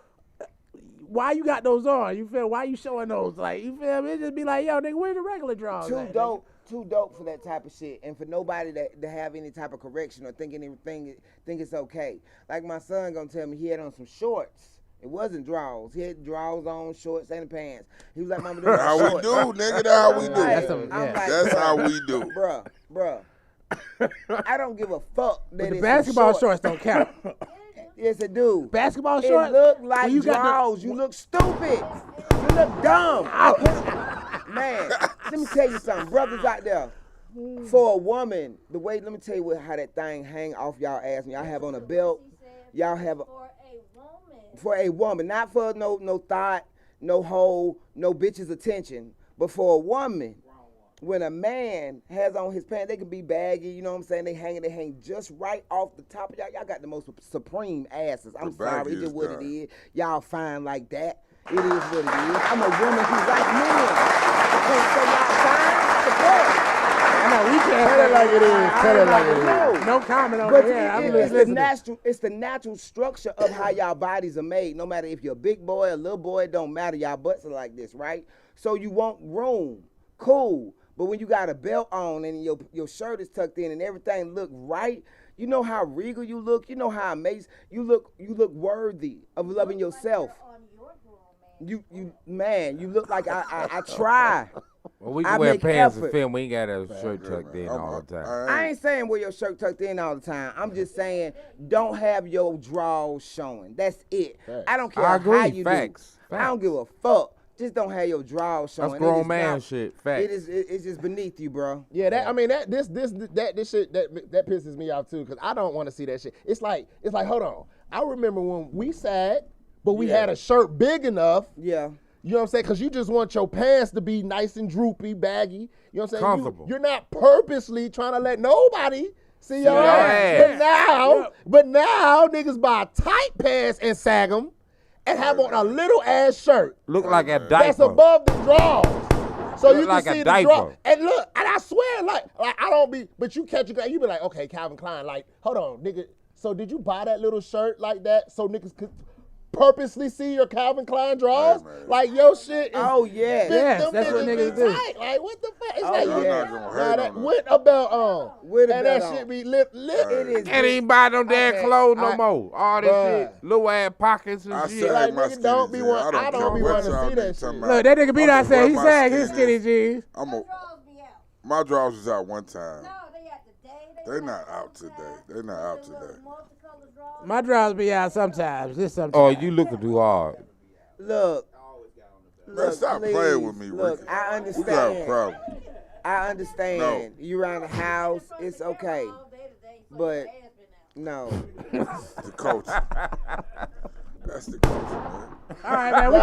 [SPEAKER 4] why you got those on? You feel? Why you showing those? Like, you feel me? It just be like, yo, nigga, where the regular draws?
[SPEAKER 6] Too
[SPEAKER 4] at,
[SPEAKER 6] dope for that type of shit, and for nobody to have any type of correction or think it's okay. Like my son gonna tell me he had on some shorts. It wasn't draws. He had draws on, shorts, and pants. He was like, "Mama,
[SPEAKER 8] That's how we do, nigga. That's how we do. That's how we do.
[SPEAKER 6] Bruh. I don't give a fuck that
[SPEAKER 4] But the
[SPEAKER 6] it's
[SPEAKER 4] basketball
[SPEAKER 6] some
[SPEAKER 4] shorts don't count.
[SPEAKER 6] Yes, it do.
[SPEAKER 4] Basketball shorts?
[SPEAKER 6] It look like
[SPEAKER 4] Well, you got
[SPEAKER 6] draws. You look stupid. You look dumb. Man, let me tell you something. Brothers out there, for a woman, let me tell you how that thing hang off y'all ass. When y'all have on a belt, y'all have for a woman, not for no thought, no hoe, no bitch's attention, but for a woman. When a man has on his pants, they can be baggy, you know what I'm saying? They hang just right off the top of y'all. Y'all got the most supreme asses. I'm sorry, it's just what it is. Y'all fine like that. It is what it is. I'm a woman who like men. I can't say y'all fine. The fuck?
[SPEAKER 4] No, we can't
[SPEAKER 5] Tell it like it is. Tell it like it is.
[SPEAKER 4] No comment over
[SPEAKER 6] But
[SPEAKER 4] here.
[SPEAKER 6] it's the natural structure of how y'all bodies are made. No matter if you're a big boy or a little boy, it don't matter. Y'all butts are like this, right? So you want room. Cool. But when you got a belt on and your shirt is tucked in and everything look right, you know how regal you look. You know how amazing you look. You look worthy of loving yourself. You look like I try.
[SPEAKER 7] Well, we can
[SPEAKER 6] I
[SPEAKER 7] wear
[SPEAKER 6] make
[SPEAKER 7] pants
[SPEAKER 6] effort.
[SPEAKER 7] and film. We ain't got a shirt tucked in all the time.
[SPEAKER 6] I ain't saying wear your shirt tucked in all the time. I'm just saying don't have your drawers showing. That's it. I don't care
[SPEAKER 7] I agree.
[SPEAKER 6] how you
[SPEAKER 7] Facts.
[SPEAKER 6] do. I don't give a fuck. Just don't have your drawers showing.
[SPEAKER 7] That's grown man shit. Facts.
[SPEAKER 6] It's just beneath you, bro.
[SPEAKER 5] Yeah, I mean this shit that pisses me off too, because I don't want to see that shit. It's like hold on. I remember when we sat, but we had a shirt big enough.
[SPEAKER 6] Yeah.
[SPEAKER 5] You know what I'm saying? Because you just want your pants to be nice and droopy, baggy. You know what I'm saying?
[SPEAKER 7] Comfortable.
[SPEAKER 5] You're not purposely trying to let nobody see your
[SPEAKER 7] your
[SPEAKER 5] ass.
[SPEAKER 7] ass.
[SPEAKER 5] But now niggas buy tight pants and sag them and have on a little ass shirt
[SPEAKER 7] Look like a diaper.
[SPEAKER 5] that's above the drawers. So
[SPEAKER 7] Look
[SPEAKER 5] you can
[SPEAKER 7] like a
[SPEAKER 5] see the
[SPEAKER 7] diaper.
[SPEAKER 5] draw. And look, and I swear, like I don't be, but you catch a guy, you be like, okay, Calvin Klein, like, hold on, nigga. So did you buy that little shirt like that so niggas could purposely see your Calvin Klein drawers? Like your shit is
[SPEAKER 4] Yes, that's what niggas do.
[SPEAKER 5] tight. Like what the fuck? It's
[SPEAKER 6] Oh,
[SPEAKER 5] like
[SPEAKER 6] yeah.
[SPEAKER 8] I'm not gonna
[SPEAKER 5] nah,
[SPEAKER 8] hate
[SPEAKER 5] that
[SPEAKER 8] on
[SPEAKER 5] with a belt on.
[SPEAKER 6] With a
[SPEAKER 5] and
[SPEAKER 6] belt
[SPEAKER 5] that
[SPEAKER 6] on.
[SPEAKER 5] shit be lit.
[SPEAKER 6] It is.
[SPEAKER 7] Can't even buy no damn
[SPEAKER 6] Okay.
[SPEAKER 7] clothes no more. All this
[SPEAKER 5] Bruh.
[SPEAKER 7] shit, little ass pockets and
[SPEAKER 8] I
[SPEAKER 7] shit.
[SPEAKER 8] sag
[SPEAKER 5] Like,
[SPEAKER 8] my
[SPEAKER 5] nigga,
[SPEAKER 8] skinny
[SPEAKER 5] don't be
[SPEAKER 8] jeans.
[SPEAKER 5] want- I don't be
[SPEAKER 8] care
[SPEAKER 5] wanting to
[SPEAKER 8] what
[SPEAKER 5] see
[SPEAKER 8] y'all
[SPEAKER 5] that
[SPEAKER 8] niggas talking
[SPEAKER 5] shit.
[SPEAKER 8] about.
[SPEAKER 4] Look, that nigga B done said he
[SPEAKER 8] My
[SPEAKER 4] sagged his
[SPEAKER 8] skinny
[SPEAKER 4] skinny jeans.
[SPEAKER 8] My drawers was out one time.
[SPEAKER 3] No, they at the day.
[SPEAKER 8] They not out today. They not out today.
[SPEAKER 4] My drawers be out sometimes. This sometimes.
[SPEAKER 7] Oh, you looking too hard.
[SPEAKER 6] Look.
[SPEAKER 8] Man, stop
[SPEAKER 6] please,
[SPEAKER 8] playing with me,
[SPEAKER 6] look,
[SPEAKER 8] Ricky.
[SPEAKER 6] I
[SPEAKER 8] We got a
[SPEAKER 6] understand.
[SPEAKER 8] problem.
[SPEAKER 6] I understand.
[SPEAKER 8] No.
[SPEAKER 6] You around the house, it's okay. But no.
[SPEAKER 8] The coach. That's the coach, man.
[SPEAKER 4] All right, man. We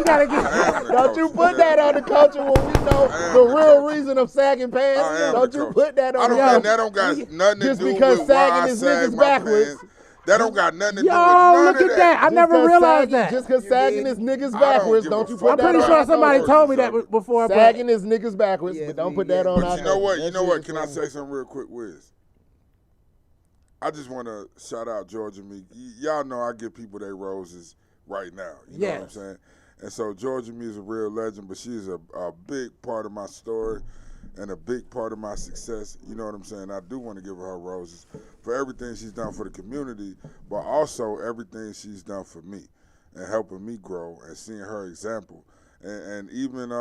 [SPEAKER 4] gotta
[SPEAKER 8] I
[SPEAKER 4] get.
[SPEAKER 8] am the
[SPEAKER 5] Don't
[SPEAKER 8] coach,
[SPEAKER 5] you put
[SPEAKER 8] man.
[SPEAKER 5] that on the culture when we know
[SPEAKER 8] I am
[SPEAKER 5] the
[SPEAKER 8] the
[SPEAKER 5] real
[SPEAKER 8] coach.
[SPEAKER 5] reason of sagging pants?
[SPEAKER 8] I am
[SPEAKER 5] Don't
[SPEAKER 8] the
[SPEAKER 5] you
[SPEAKER 8] coach.
[SPEAKER 5] put that on
[SPEAKER 8] I don't,
[SPEAKER 5] the
[SPEAKER 8] and that don't got nothing to
[SPEAKER 5] Just
[SPEAKER 8] do
[SPEAKER 5] because
[SPEAKER 8] with why
[SPEAKER 5] sagging
[SPEAKER 8] I
[SPEAKER 5] is
[SPEAKER 8] sag
[SPEAKER 5] niggas
[SPEAKER 8] my
[SPEAKER 5] backwards.
[SPEAKER 8] pants. That don't got nothing to do with
[SPEAKER 4] Yo,
[SPEAKER 8] none
[SPEAKER 4] look
[SPEAKER 8] of
[SPEAKER 4] at that. I never realized that.
[SPEAKER 5] Just because sagging is niggas
[SPEAKER 8] I don't
[SPEAKER 5] backwards,
[SPEAKER 8] give
[SPEAKER 5] don't
[SPEAKER 8] a
[SPEAKER 5] you
[SPEAKER 8] fuck.
[SPEAKER 5] put
[SPEAKER 4] I'm
[SPEAKER 5] that
[SPEAKER 4] pretty
[SPEAKER 5] on
[SPEAKER 4] sure
[SPEAKER 5] our
[SPEAKER 4] somebody
[SPEAKER 5] culture.
[SPEAKER 4] told me that before. But
[SPEAKER 5] Sagging is niggas backwards,
[SPEAKER 6] Yeah,
[SPEAKER 5] but don't
[SPEAKER 6] we-
[SPEAKER 5] put that
[SPEAKER 6] yeah.
[SPEAKER 5] on
[SPEAKER 8] But
[SPEAKER 5] our
[SPEAKER 8] you know what?
[SPEAKER 5] culture.
[SPEAKER 8] You
[SPEAKER 5] That
[SPEAKER 8] know
[SPEAKER 5] shit
[SPEAKER 8] what?
[SPEAKER 5] is
[SPEAKER 8] Can I
[SPEAKER 5] funny.
[SPEAKER 8] say something real quick, Wiz? I just want to shout out Georgia Meek. Y'all know I give people their roses right now. You know what I'm
[SPEAKER 4] Yes.
[SPEAKER 8] saying? And so Georgia Meek is a real legend, but she's a big part of my story and a big part of my success. You know what I'm saying? I do want to give her roses for everything she's done for the community, but also everything she's done for me and helping me grow and seeing her example. And even,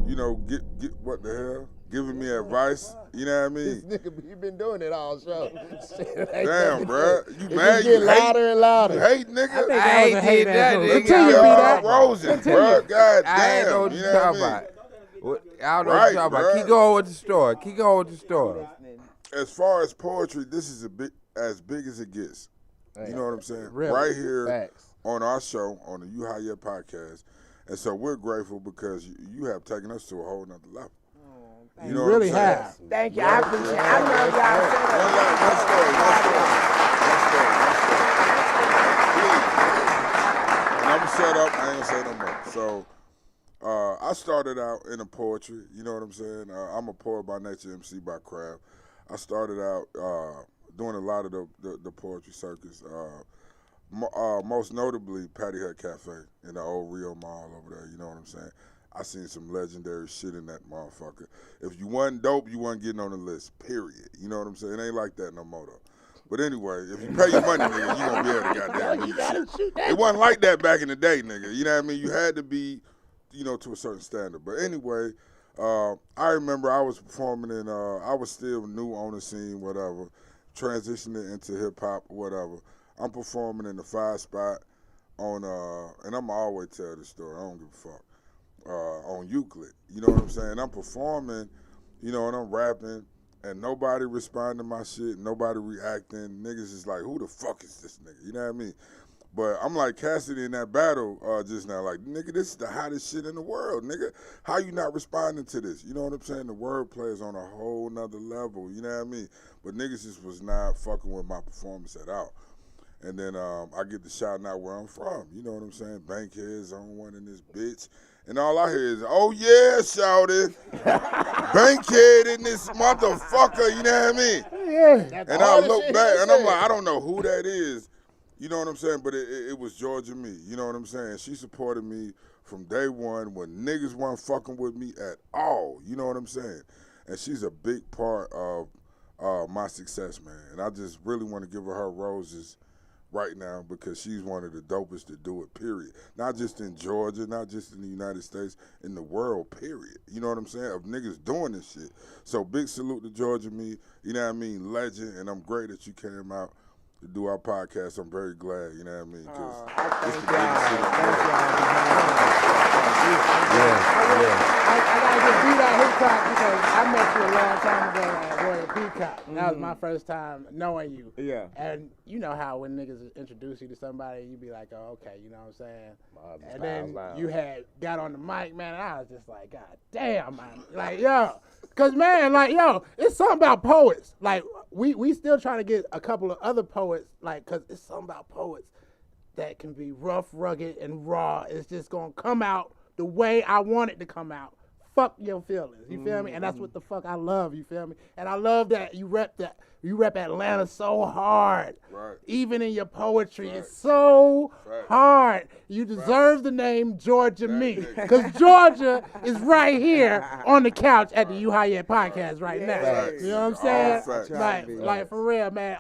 [SPEAKER 8] you know, get what the hell? Giving me advice. You know what I
[SPEAKER 5] This
[SPEAKER 8] mean?
[SPEAKER 5] nigga, he been doing it all show.
[SPEAKER 8] Damn, bruh. You
[SPEAKER 5] It
[SPEAKER 8] mad?
[SPEAKER 5] just
[SPEAKER 8] You
[SPEAKER 5] get louder
[SPEAKER 8] hate?
[SPEAKER 5] and louder.
[SPEAKER 8] You hate, nigga?
[SPEAKER 4] I think
[SPEAKER 7] I
[SPEAKER 4] that was
[SPEAKER 7] ain't
[SPEAKER 4] a hate
[SPEAKER 7] did
[SPEAKER 4] ass
[SPEAKER 7] that,
[SPEAKER 4] move.
[SPEAKER 7] nigga.
[SPEAKER 4] Continue,
[SPEAKER 8] Give
[SPEAKER 4] be
[SPEAKER 8] her
[SPEAKER 4] that.
[SPEAKER 8] roses,
[SPEAKER 4] Continue.
[SPEAKER 8] bruh. God
[SPEAKER 7] I ain't know
[SPEAKER 8] damn.
[SPEAKER 7] what
[SPEAKER 8] You
[SPEAKER 7] you
[SPEAKER 8] know
[SPEAKER 7] talking
[SPEAKER 8] what I mean?
[SPEAKER 7] about. I don't know what
[SPEAKER 8] Right,
[SPEAKER 7] you talking about.
[SPEAKER 8] bruh.
[SPEAKER 7] Keep going with the story. Keep going with the story.
[SPEAKER 8] As far as poetry, this is as big as it gets. You know what I'm saying?
[SPEAKER 4] Really?
[SPEAKER 8] Right here
[SPEAKER 5] Facts.
[SPEAKER 8] on our show, on the You High Yet podcast. And so we're grateful because you have taken us to a whole nother level. You know
[SPEAKER 4] really
[SPEAKER 8] what I'm saying?
[SPEAKER 4] have.
[SPEAKER 6] Thank you. I appreciate it. I love y'all.
[SPEAKER 8] One story. Please. And I'm going to shut up. I ain't going to say no more. So I started out in the poetry. You know what I'm saying? I'm a poet by nature, MC by craft. I started out doing a lot of the poetry circus. Most notably, Patty Hut Cafe in the old Rio Mall over there. You know what I'm saying? I seen some legendary shit in that motherfucker. If you wasn't dope, you wasn't getting on the list, period. You know what I'm saying? It ain't like that no more, though. But anyway, if you pay your money, nigga, you gonna be able to goddamn do shit. It wasn't like that back in the day, nigga. You know what I mean? You had to be, to a certain standard. But anyway, I remember I was performing in, I was still new on the scene, whatever, transitioning into hip-hop, whatever. I'm performing in the 5 spot on, and I'm always tell the story, I don't give a fuck. On Euclid, you know what I'm saying? I'm performing, and I'm rapping, and nobody responding to my shit, nobody reacting. Niggas is like, who the fuck is this nigga? You know what I mean? But I'm like Cassidy in that battle just now, like, nigga, this is the hottest shit in the world, nigga. How you not responding to this? You know what I'm saying? The wordplay is on a whole nother level, you know what I mean? But niggas just was not fucking with my performance at all. And then I get to shouting out where I'm from, you know what I'm saying? Bankhead's on one in this bitch. And all I hear is, oh yeah, shouted, Bankhead in this motherfucker, you know what I mean?
[SPEAKER 4] Yeah.
[SPEAKER 8] And I look back, and I'm like, I don't know who that is, you know what I'm saying? But it was Georgia Me, you know what I'm saying? She supported me from day one when niggas weren't fucking with me at all, you know what I'm saying? And she's a big part of my success, man. And I just really want to give her roses right now because she's one of the dopest to do it, period. Not just in Georgia, not just in the United States, in the world, period. You know what I'm saying? Of niggas doing this shit. So big salute to Georgia Me, you know what I mean? Legend, and I'm great that you came out to do our podcast. I'm very glad, you know what I mean? Because it's the biggest shit in the world.
[SPEAKER 4] I gotta get beat out hip hop because I met you a long time ago at Royal Peacock. That was my first time knowing you.
[SPEAKER 6] Yeah.
[SPEAKER 4] And you know how when niggas introduce you to somebody, you be like, oh, okay, you know what I'm saying? And then you had got on the mic, man, and I was just like, God damn, man. Like, yo. Cause man, like, yo, it's something about poets. Like, we still trying to get a couple of other poets, like, cause it's something about poets that can be rough, rugged, and raw. It's just gonna come out the way I want it to come out. Fuck your feelings, you feel me? And that's what the fuck I love, you feel me? And I love that you rep Atlanta so hard.
[SPEAKER 8] Right.
[SPEAKER 4] Even in your poetry, it's so hard. You deserve the name Georgia Me, because Georgia is right here on the couch at the You High Podcast right now. You know what I'm saying? Like for real, man.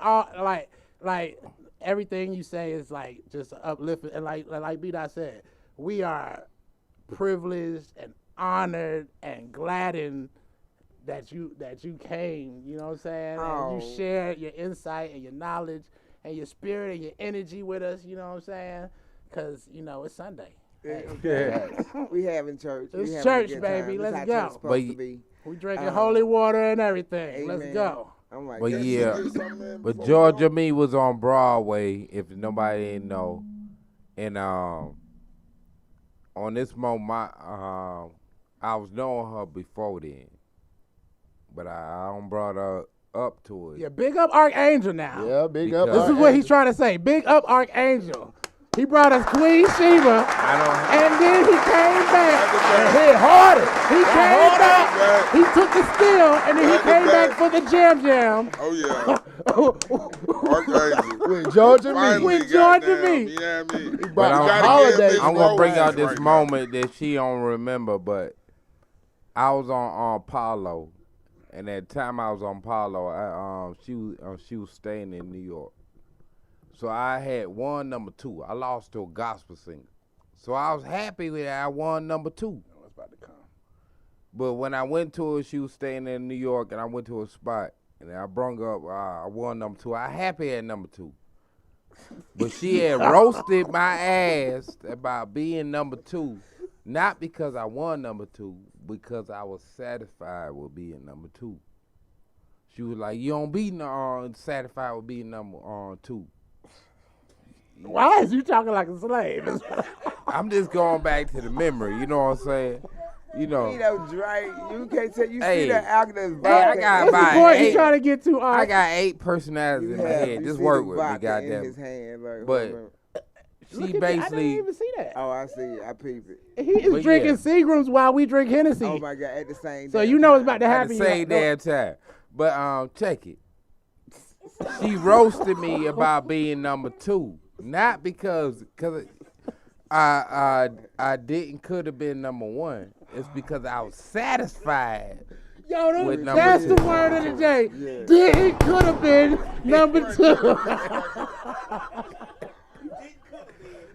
[SPEAKER 4] Like everything you say is like just uplifting, and like B-Dot said, we are privileged and honored and gladdened that you came, you know what I'm saying? And you shared your insight and your knowledge and your spirit and your energy with us, you know what I'm saying? Because, it's Sunday.
[SPEAKER 6] We having church.
[SPEAKER 4] It's church, baby. Let's go. We drinking holy water and everything.
[SPEAKER 6] Amen.
[SPEAKER 4] Let's go.
[SPEAKER 6] I'm like,
[SPEAKER 7] But yeah, but Georgia Me was on Broadway, if nobody didn't know. And on this moment, I was knowing her before then, but I don't brought her up to it.
[SPEAKER 4] Yeah, big up Archangel now.
[SPEAKER 5] Yeah, big up.
[SPEAKER 4] This is what he's trying to say. Big up Archangel. He brought us Queen Sheba, and then he came back and hit harder. He came back, he took the steal, and then he came back for the jam.
[SPEAKER 8] Oh, yeah. Archangel.
[SPEAKER 5] With Georgia Me.
[SPEAKER 4] With Georgia Me.
[SPEAKER 8] You know what I mean?
[SPEAKER 7] But I'm going to bring out this
[SPEAKER 8] right
[SPEAKER 7] moment that she don't remember, but I was on Apollo, and at the time I was on Apollo, she was staying in New York. So I had won number 2. I lost to a gospel singer. So I was happy with that. I won number 2.
[SPEAKER 4] What's about to come?
[SPEAKER 7] But when I went to her, she was staying in New York, and I went to a spot, and I brung up, I won number 2. I happy at number 2. But she had roasted my ass about being number 2, not because I won number 2, because I was satisfied with being number 2. She was like, you don't be satisfied with being number 2.
[SPEAKER 4] Why is you talking like a slave?
[SPEAKER 7] I'm just going back to the memory, you know what I'm saying? You know.
[SPEAKER 6] You can't tell you
[SPEAKER 7] Hey.
[SPEAKER 6] see that actor.
[SPEAKER 7] I got
[SPEAKER 4] What's the
[SPEAKER 7] about
[SPEAKER 4] point you
[SPEAKER 7] 8.
[SPEAKER 4] trying to get to?
[SPEAKER 7] I got 8 personalities in my head. Just work with me,
[SPEAKER 6] in
[SPEAKER 7] goddamn
[SPEAKER 6] his
[SPEAKER 7] it.
[SPEAKER 6] hand, like,
[SPEAKER 7] But
[SPEAKER 4] Look
[SPEAKER 7] She
[SPEAKER 4] at that. I didn't
[SPEAKER 7] basically.
[SPEAKER 4] even see that.
[SPEAKER 6] Oh, I see. I peep it.
[SPEAKER 4] He is
[SPEAKER 7] But
[SPEAKER 4] drinking
[SPEAKER 7] yeah.
[SPEAKER 4] Seagrams while we drink Hennessy.
[SPEAKER 6] Oh my God! At the same.
[SPEAKER 4] So
[SPEAKER 6] damn
[SPEAKER 4] you know it's
[SPEAKER 6] time.
[SPEAKER 4] about to
[SPEAKER 7] At
[SPEAKER 4] happen.
[SPEAKER 7] the same damn time. But check it. She roasted me about being number 2, not because I could have been number 1. It's because I was satisfied.
[SPEAKER 4] Yo,
[SPEAKER 7] With number
[SPEAKER 4] that's the
[SPEAKER 7] 2.
[SPEAKER 4] word of the day.
[SPEAKER 6] Yeah.
[SPEAKER 4] It could have been number 2.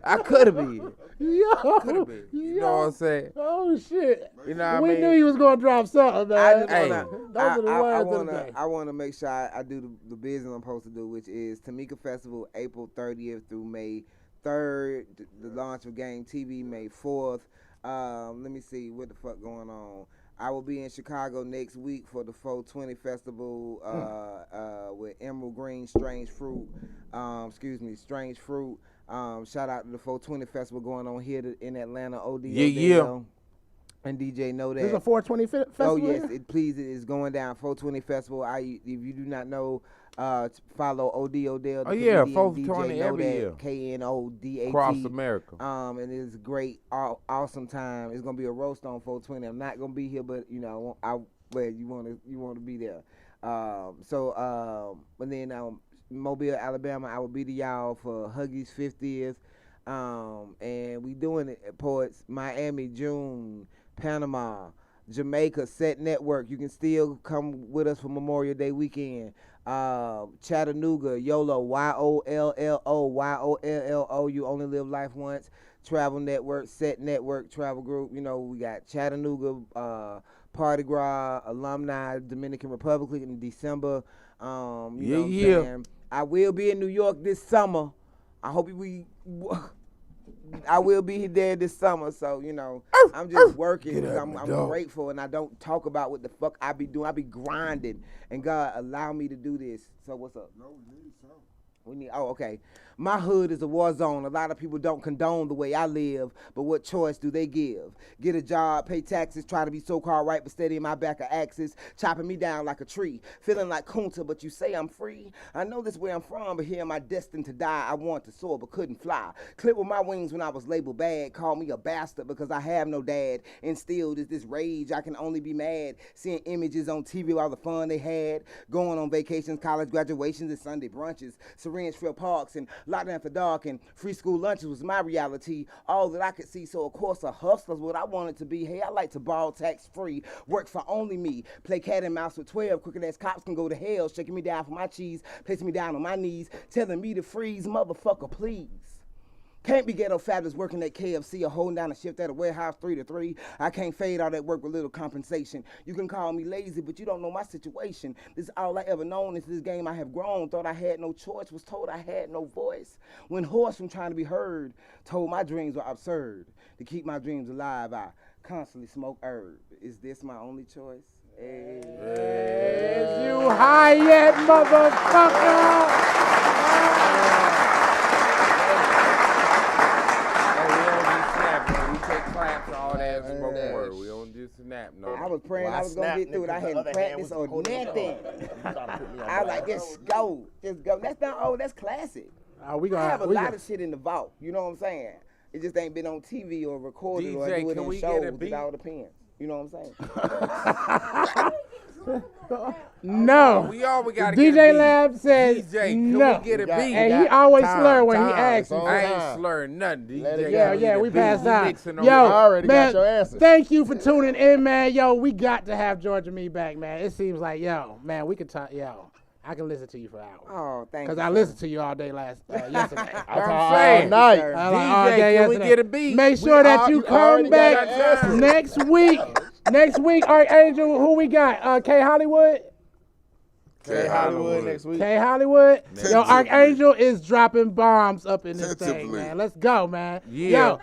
[SPEAKER 7] I could have been.
[SPEAKER 4] Yo,
[SPEAKER 7] Could have been. You know what I'm saying?
[SPEAKER 4] Oh shit!
[SPEAKER 7] You know what
[SPEAKER 4] We
[SPEAKER 7] I mean?
[SPEAKER 4] knew he was gonna drop something, man.
[SPEAKER 6] I
[SPEAKER 7] Hey.
[SPEAKER 6] just
[SPEAKER 4] Those are the words of the day.
[SPEAKER 6] I wanna make sure I do the business I'm supposed to do, which is Tamika Festival, April 30th through May 3rd. The launch of Game TV, May 4th. Let me see what the fuck going on. I will be in Chicago next week for the 420 Festival with Emerald Green Strange Fruit. Strange Fruit. Shout out to the 420 Festival going on here in Atlanta.
[SPEAKER 7] Yeah.
[SPEAKER 6] And DJ know that.
[SPEAKER 4] This is a 420 festival.
[SPEAKER 6] Oh yes,
[SPEAKER 4] here?
[SPEAKER 6] it is going down. 420 Festival. If you do not know, follow OD Odell.
[SPEAKER 7] Oh yeah,
[SPEAKER 6] comedian,
[SPEAKER 7] 420
[SPEAKER 6] DJ know
[SPEAKER 7] every
[SPEAKER 6] that,
[SPEAKER 7] year.
[SPEAKER 6] KNODAT.
[SPEAKER 7] Across America.
[SPEAKER 6] And it's a great, awesome time. It's gonna be a roast on 420. I'm not gonna be here, but you know, you wanna be there. And then Mobile, Alabama, I will be to y'all for Huggies 50th. And we doing it at Poets, Miami, June, Panama, Jamaica, Set Network. You can still come with us for Memorial Day weekend. Chattanooga, YOLO, YOLLO, You Only Live Life Once. Travel Network, Set Network, Travel Group. You know, we got Chattanooga, Party Gras, Alumni, Dominican Republic in December. You know what I'm saying? I will be in New York this summer. I hope I will be there this summer, so you know I'm just working. I'm grateful, and I don't talk about what the fuck I be doing. I be grinding, and God allow me to do this. So what's up?
[SPEAKER 8] No, we need something.
[SPEAKER 6] Okay. My hood is a war zone. A lot of people don't condone the way I live, but what choice do they give? Get a job, pay taxes, try to be so-called right, but steady in my back of axis, chopping me down like a tree, feeling like Kunta, but you say I'm free. I know this where I'm from, but here am I destined to die. I want to soar, but couldn't fly. Clip with my wings when I was labeled bad, called me a bastard because I have no dad. Instilled is this rage, I can only be mad, seeing images on TV of all the fun they had, going on vacations, college graduations, and Sunday brunches, syringe-filled parks, and locked down for dark, and free school lunches was my reality, all that I could see. So of course a hustler's what I wanted to be. Hey, I like to ball tax-free, work for only me, play cat and mouse with 12 crooked ass cops can go to hell, shaking me down for my cheese, placing me down on my knees, telling me to freeze, motherfucker, please. Can't be ghetto fabulous working at KFC or holding down a shift at a warehouse 3 to 3. I can't fade all that work with little compensation. You can call me lazy, but you don't know my situation. This is all I ever known. Is this game I have grown. Thought I had no choice. Was told I had no voice. When hoarse from trying to be heard. Told my dreams were absurd. To keep my dreams alive, I constantly smoke herb. Is this my only choice? Hey.
[SPEAKER 4] Is you high yet, motherfucker?
[SPEAKER 7] We don't do snap, no.
[SPEAKER 6] I was praying I was gonna get through it. I hadn't practiced or nothing. I was like, just go. That's not that's classic. I have a lot of shit in the vault. You know what I'm saying? It just ain't been on TV or recorded or
[SPEAKER 7] DJ,
[SPEAKER 6] do it
[SPEAKER 7] can
[SPEAKER 6] in
[SPEAKER 7] we
[SPEAKER 6] shows.
[SPEAKER 7] get a beat?
[SPEAKER 6] It all depends. You know what I'm saying?
[SPEAKER 4] No.
[SPEAKER 7] We always gotta get a
[SPEAKER 4] DJ
[SPEAKER 7] beat.
[SPEAKER 4] Lab says
[SPEAKER 7] DJ, can
[SPEAKER 4] no.
[SPEAKER 7] we get a beat?
[SPEAKER 4] And he always slur when he asks you.
[SPEAKER 7] I ain't slurring nothing, DJ.
[SPEAKER 4] Yeah, we passed out.
[SPEAKER 7] Yo,
[SPEAKER 5] I already
[SPEAKER 4] man,
[SPEAKER 5] got your answer.
[SPEAKER 4] thank you for tuning in, man. Yo, we got to have Georgia Me back, man. It seems like, man, we could talk, I can listen to you for hours.
[SPEAKER 6] Oh, thank you.
[SPEAKER 4] Because I listened to you all day yesterday.
[SPEAKER 7] I'm saying,
[SPEAKER 5] night.
[SPEAKER 7] DJ, can we get a beat?
[SPEAKER 4] Make sure that you come back next week. Next week, Archangel, who we got? K Hollywood?
[SPEAKER 5] K Hollywood next week.
[SPEAKER 4] K Hollywood.
[SPEAKER 8] Tentatively.
[SPEAKER 4] Yo, Archangel is dropping bombs up in this thing,
[SPEAKER 8] Tentatively.
[SPEAKER 4] man. Let's go, man.
[SPEAKER 7] Yeah.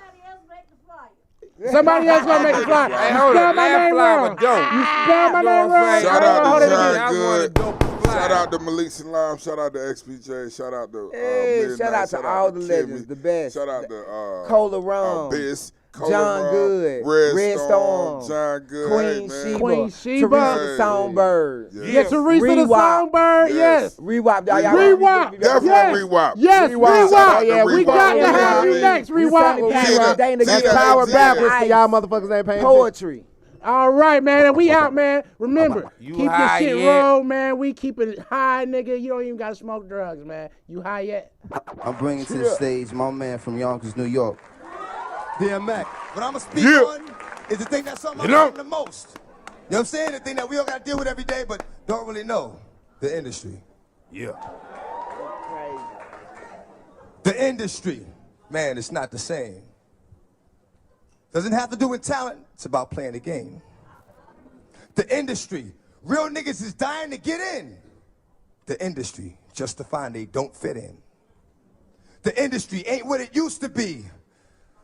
[SPEAKER 4] Somebody else gonna make the flyer.
[SPEAKER 7] Hey,
[SPEAKER 4] You
[SPEAKER 7] hold
[SPEAKER 4] spell
[SPEAKER 7] on.
[SPEAKER 4] my
[SPEAKER 7] That
[SPEAKER 4] name
[SPEAKER 7] flyer
[SPEAKER 4] wrong.
[SPEAKER 7] was dope.
[SPEAKER 4] You spell my
[SPEAKER 7] You know
[SPEAKER 4] name
[SPEAKER 7] what I'm
[SPEAKER 4] wrong.
[SPEAKER 7] saying?
[SPEAKER 8] Shout
[SPEAKER 4] Hold
[SPEAKER 8] out
[SPEAKER 4] on,
[SPEAKER 8] to
[SPEAKER 4] hold it
[SPEAKER 8] John
[SPEAKER 4] again.
[SPEAKER 7] That's one of the dope flyers.
[SPEAKER 8] Shout out to Malik Salam. Shout out to XPJ. Shout out to
[SPEAKER 6] Hey,
[SPEAKER 8] Midnight.
[SPEAKER 6] shout out to all the
[SPEAKER 8] Kimmy.
[SPEAKER 6] legends, the best.
[SPEAKER 8] Shout out to
[SPEAKER 6] Cola Rum.
[SPEAKER 8] Biz.
[SPEAKER 6] John Good,
[SPEAKER 8] Red
[SPEAKER 6] Storm,
[SPEAKER 8] John Good,
[SPEAKER 6] Queen
[SPEAKER 8] hey, man.
[SPEAKER 6] Sheba,
[SPEAKER 4] Queen Sheba.
[SPEAKER 6] Teresa the Songbird.
[SPEAKER 4] Yeah, Teresa the
[SPEAKER 6] Rewop.
[SPEAKER 4] Songbird. Yes.
[SPEAKER 6] Rewop.
[SPEAKER 4] Rewop.
[SPEAKER 8] Definitely
[SPEAKER 4] Yes.
[SPEAKER 8] Rewop.
[SPEAKER 4] Yes,
[SPEAKER 6] Rewop.
[SPEAKER 4] Rewop.
[SPEAKER 6] Oh, yeah,
[SPEAKER 4] we
[SPEAKER 6] Rewop.
[SPEAKER 4] got to
[SPEAKER 6] Rewop.
[SPEAKER 4] have you next,
[SPEAKER 6] We
[SPEAKER 4] Rewop.
[SPEAKER 6] probably
[SPEAKER 8] Tina,
[SPEAKER 6] Dana
[SPEAKER 8] Tina,
[SPEAKER 6] Gibbs,
[SPEAKER 5] Power
[SPEAKER 8] Tina.
[SPEAKER 5] backwards for y'all motherfuckers ain't paying attention.
[SPEAKER 6] Poetry.
[SPEAKER 4] All right, man. And we out, man. Remember,
[SPEAKER 7] You
[SPEAKER 4] keep your
[SPEAKER 7] high
[SPEAKER 4] shit
[SPEAKER 7] yet?
[SPEAKER 4] rolled, man. We keep it high, nigga. You don't even got to smoke drugs, man. You high yet?
[SPEAKER 10] I'm bringing to the stage my man from Yonkers, New York.
[SPEAKER 11] DMX. What I'm going to speak
[SPEAKER 8] Yeah.
[SPEAKER 11] on is the thing that's something I'm learning the most. You know what I'm saying? The thing that we all got to deal with every day, but don't really know. The industry.
[SPEAKER 7] Yeah.
[SPEAKER 11] The industry. Man, it's not the same. Doesn't have to do with talent. It's about playing the game. The industry. Real niggas is dying to get in. The industry. Just to find they don't fit in. The industry ain't what it used to be.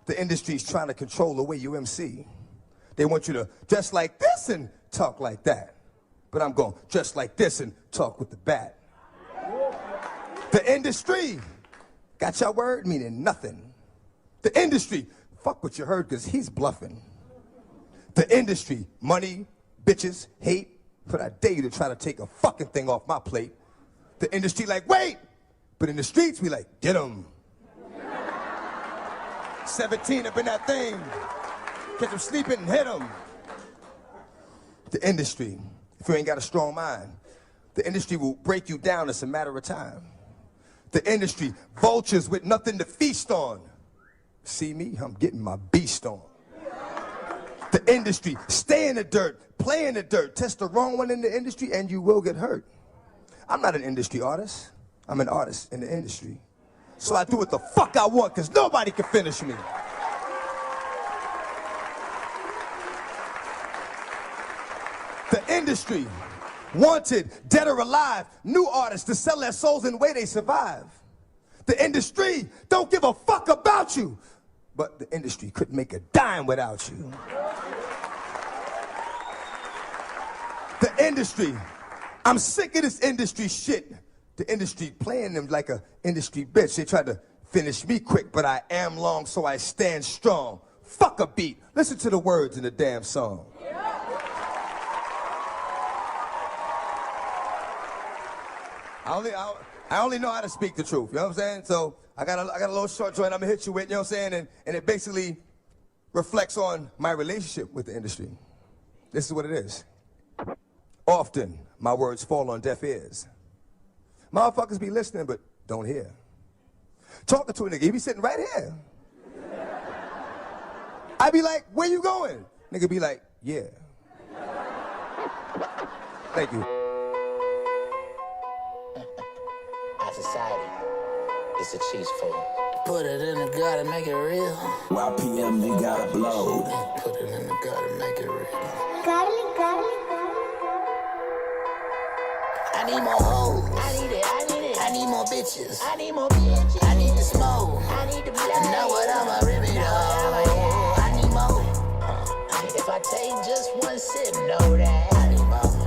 [SPEAKER 11] The industry's trying to control the way you MC. They want you to dress like this and talk like that. But I'm going dress like this and talk with the bat. The industry. Got your word? Meaning nothing. The industry. Fuck what you heard, because he's bluffing. The industry. Money, bitches, hate. But I dare you to try to take a fucking thing off my plate. The industry like, wait. But in the streets, we like, get 'em. 17 up in that thing. Catch 'em sleeping and hit 'em. The industry. If you ain't got a strong mind, the industry will break you down. It's a matter of time. The industry. Vultures with nothing to feast on. See me? I'm getting my beast on. The industry. Stay in the dirt. Play in the dirt. Test the wrong one in the industry and you will get hurt. I'm not an industry artist. I'm an artist in the industry. So I do what the fuck I want because nobody can finish me. The industry. Wanted, dead or alive. New artists to sell their souls in the way they survive. The industry don't give a fuck about you. But the industry couldn't make a dime without you. The industry. I'm sick of this industry shit. The industry playing them like a industry bitch. They tried to finish me quick, but I am long, so I stand strong. Fuck a beat. Listen to the words in the damn song. I only know how to speak the truth, you know what I'm saying? So I got a little short joint I'm gonna hit you with, you know what I'm saying? And it basically reflects on my relationship with the industry. This is what it is. Often, my words fall on deaf ears. Motherfuckers be listening, but don't hear. Talking to a nigga, he be sitting right here. I be like, where you going? Nigga be like, yeah. Thank you.
[SPEAKER 1] Our society is a cheese food. Put it in the gut and make it real.
[SPEAKER 2] YPM, they got it blowed.
[SPEAKER 1] Put it in the gut and make it real. I need more hoes. I need it. I need more bitches. I need the smoke. I need the blood. Know what I'ma rip it up. I need more. If I take just one sip, know that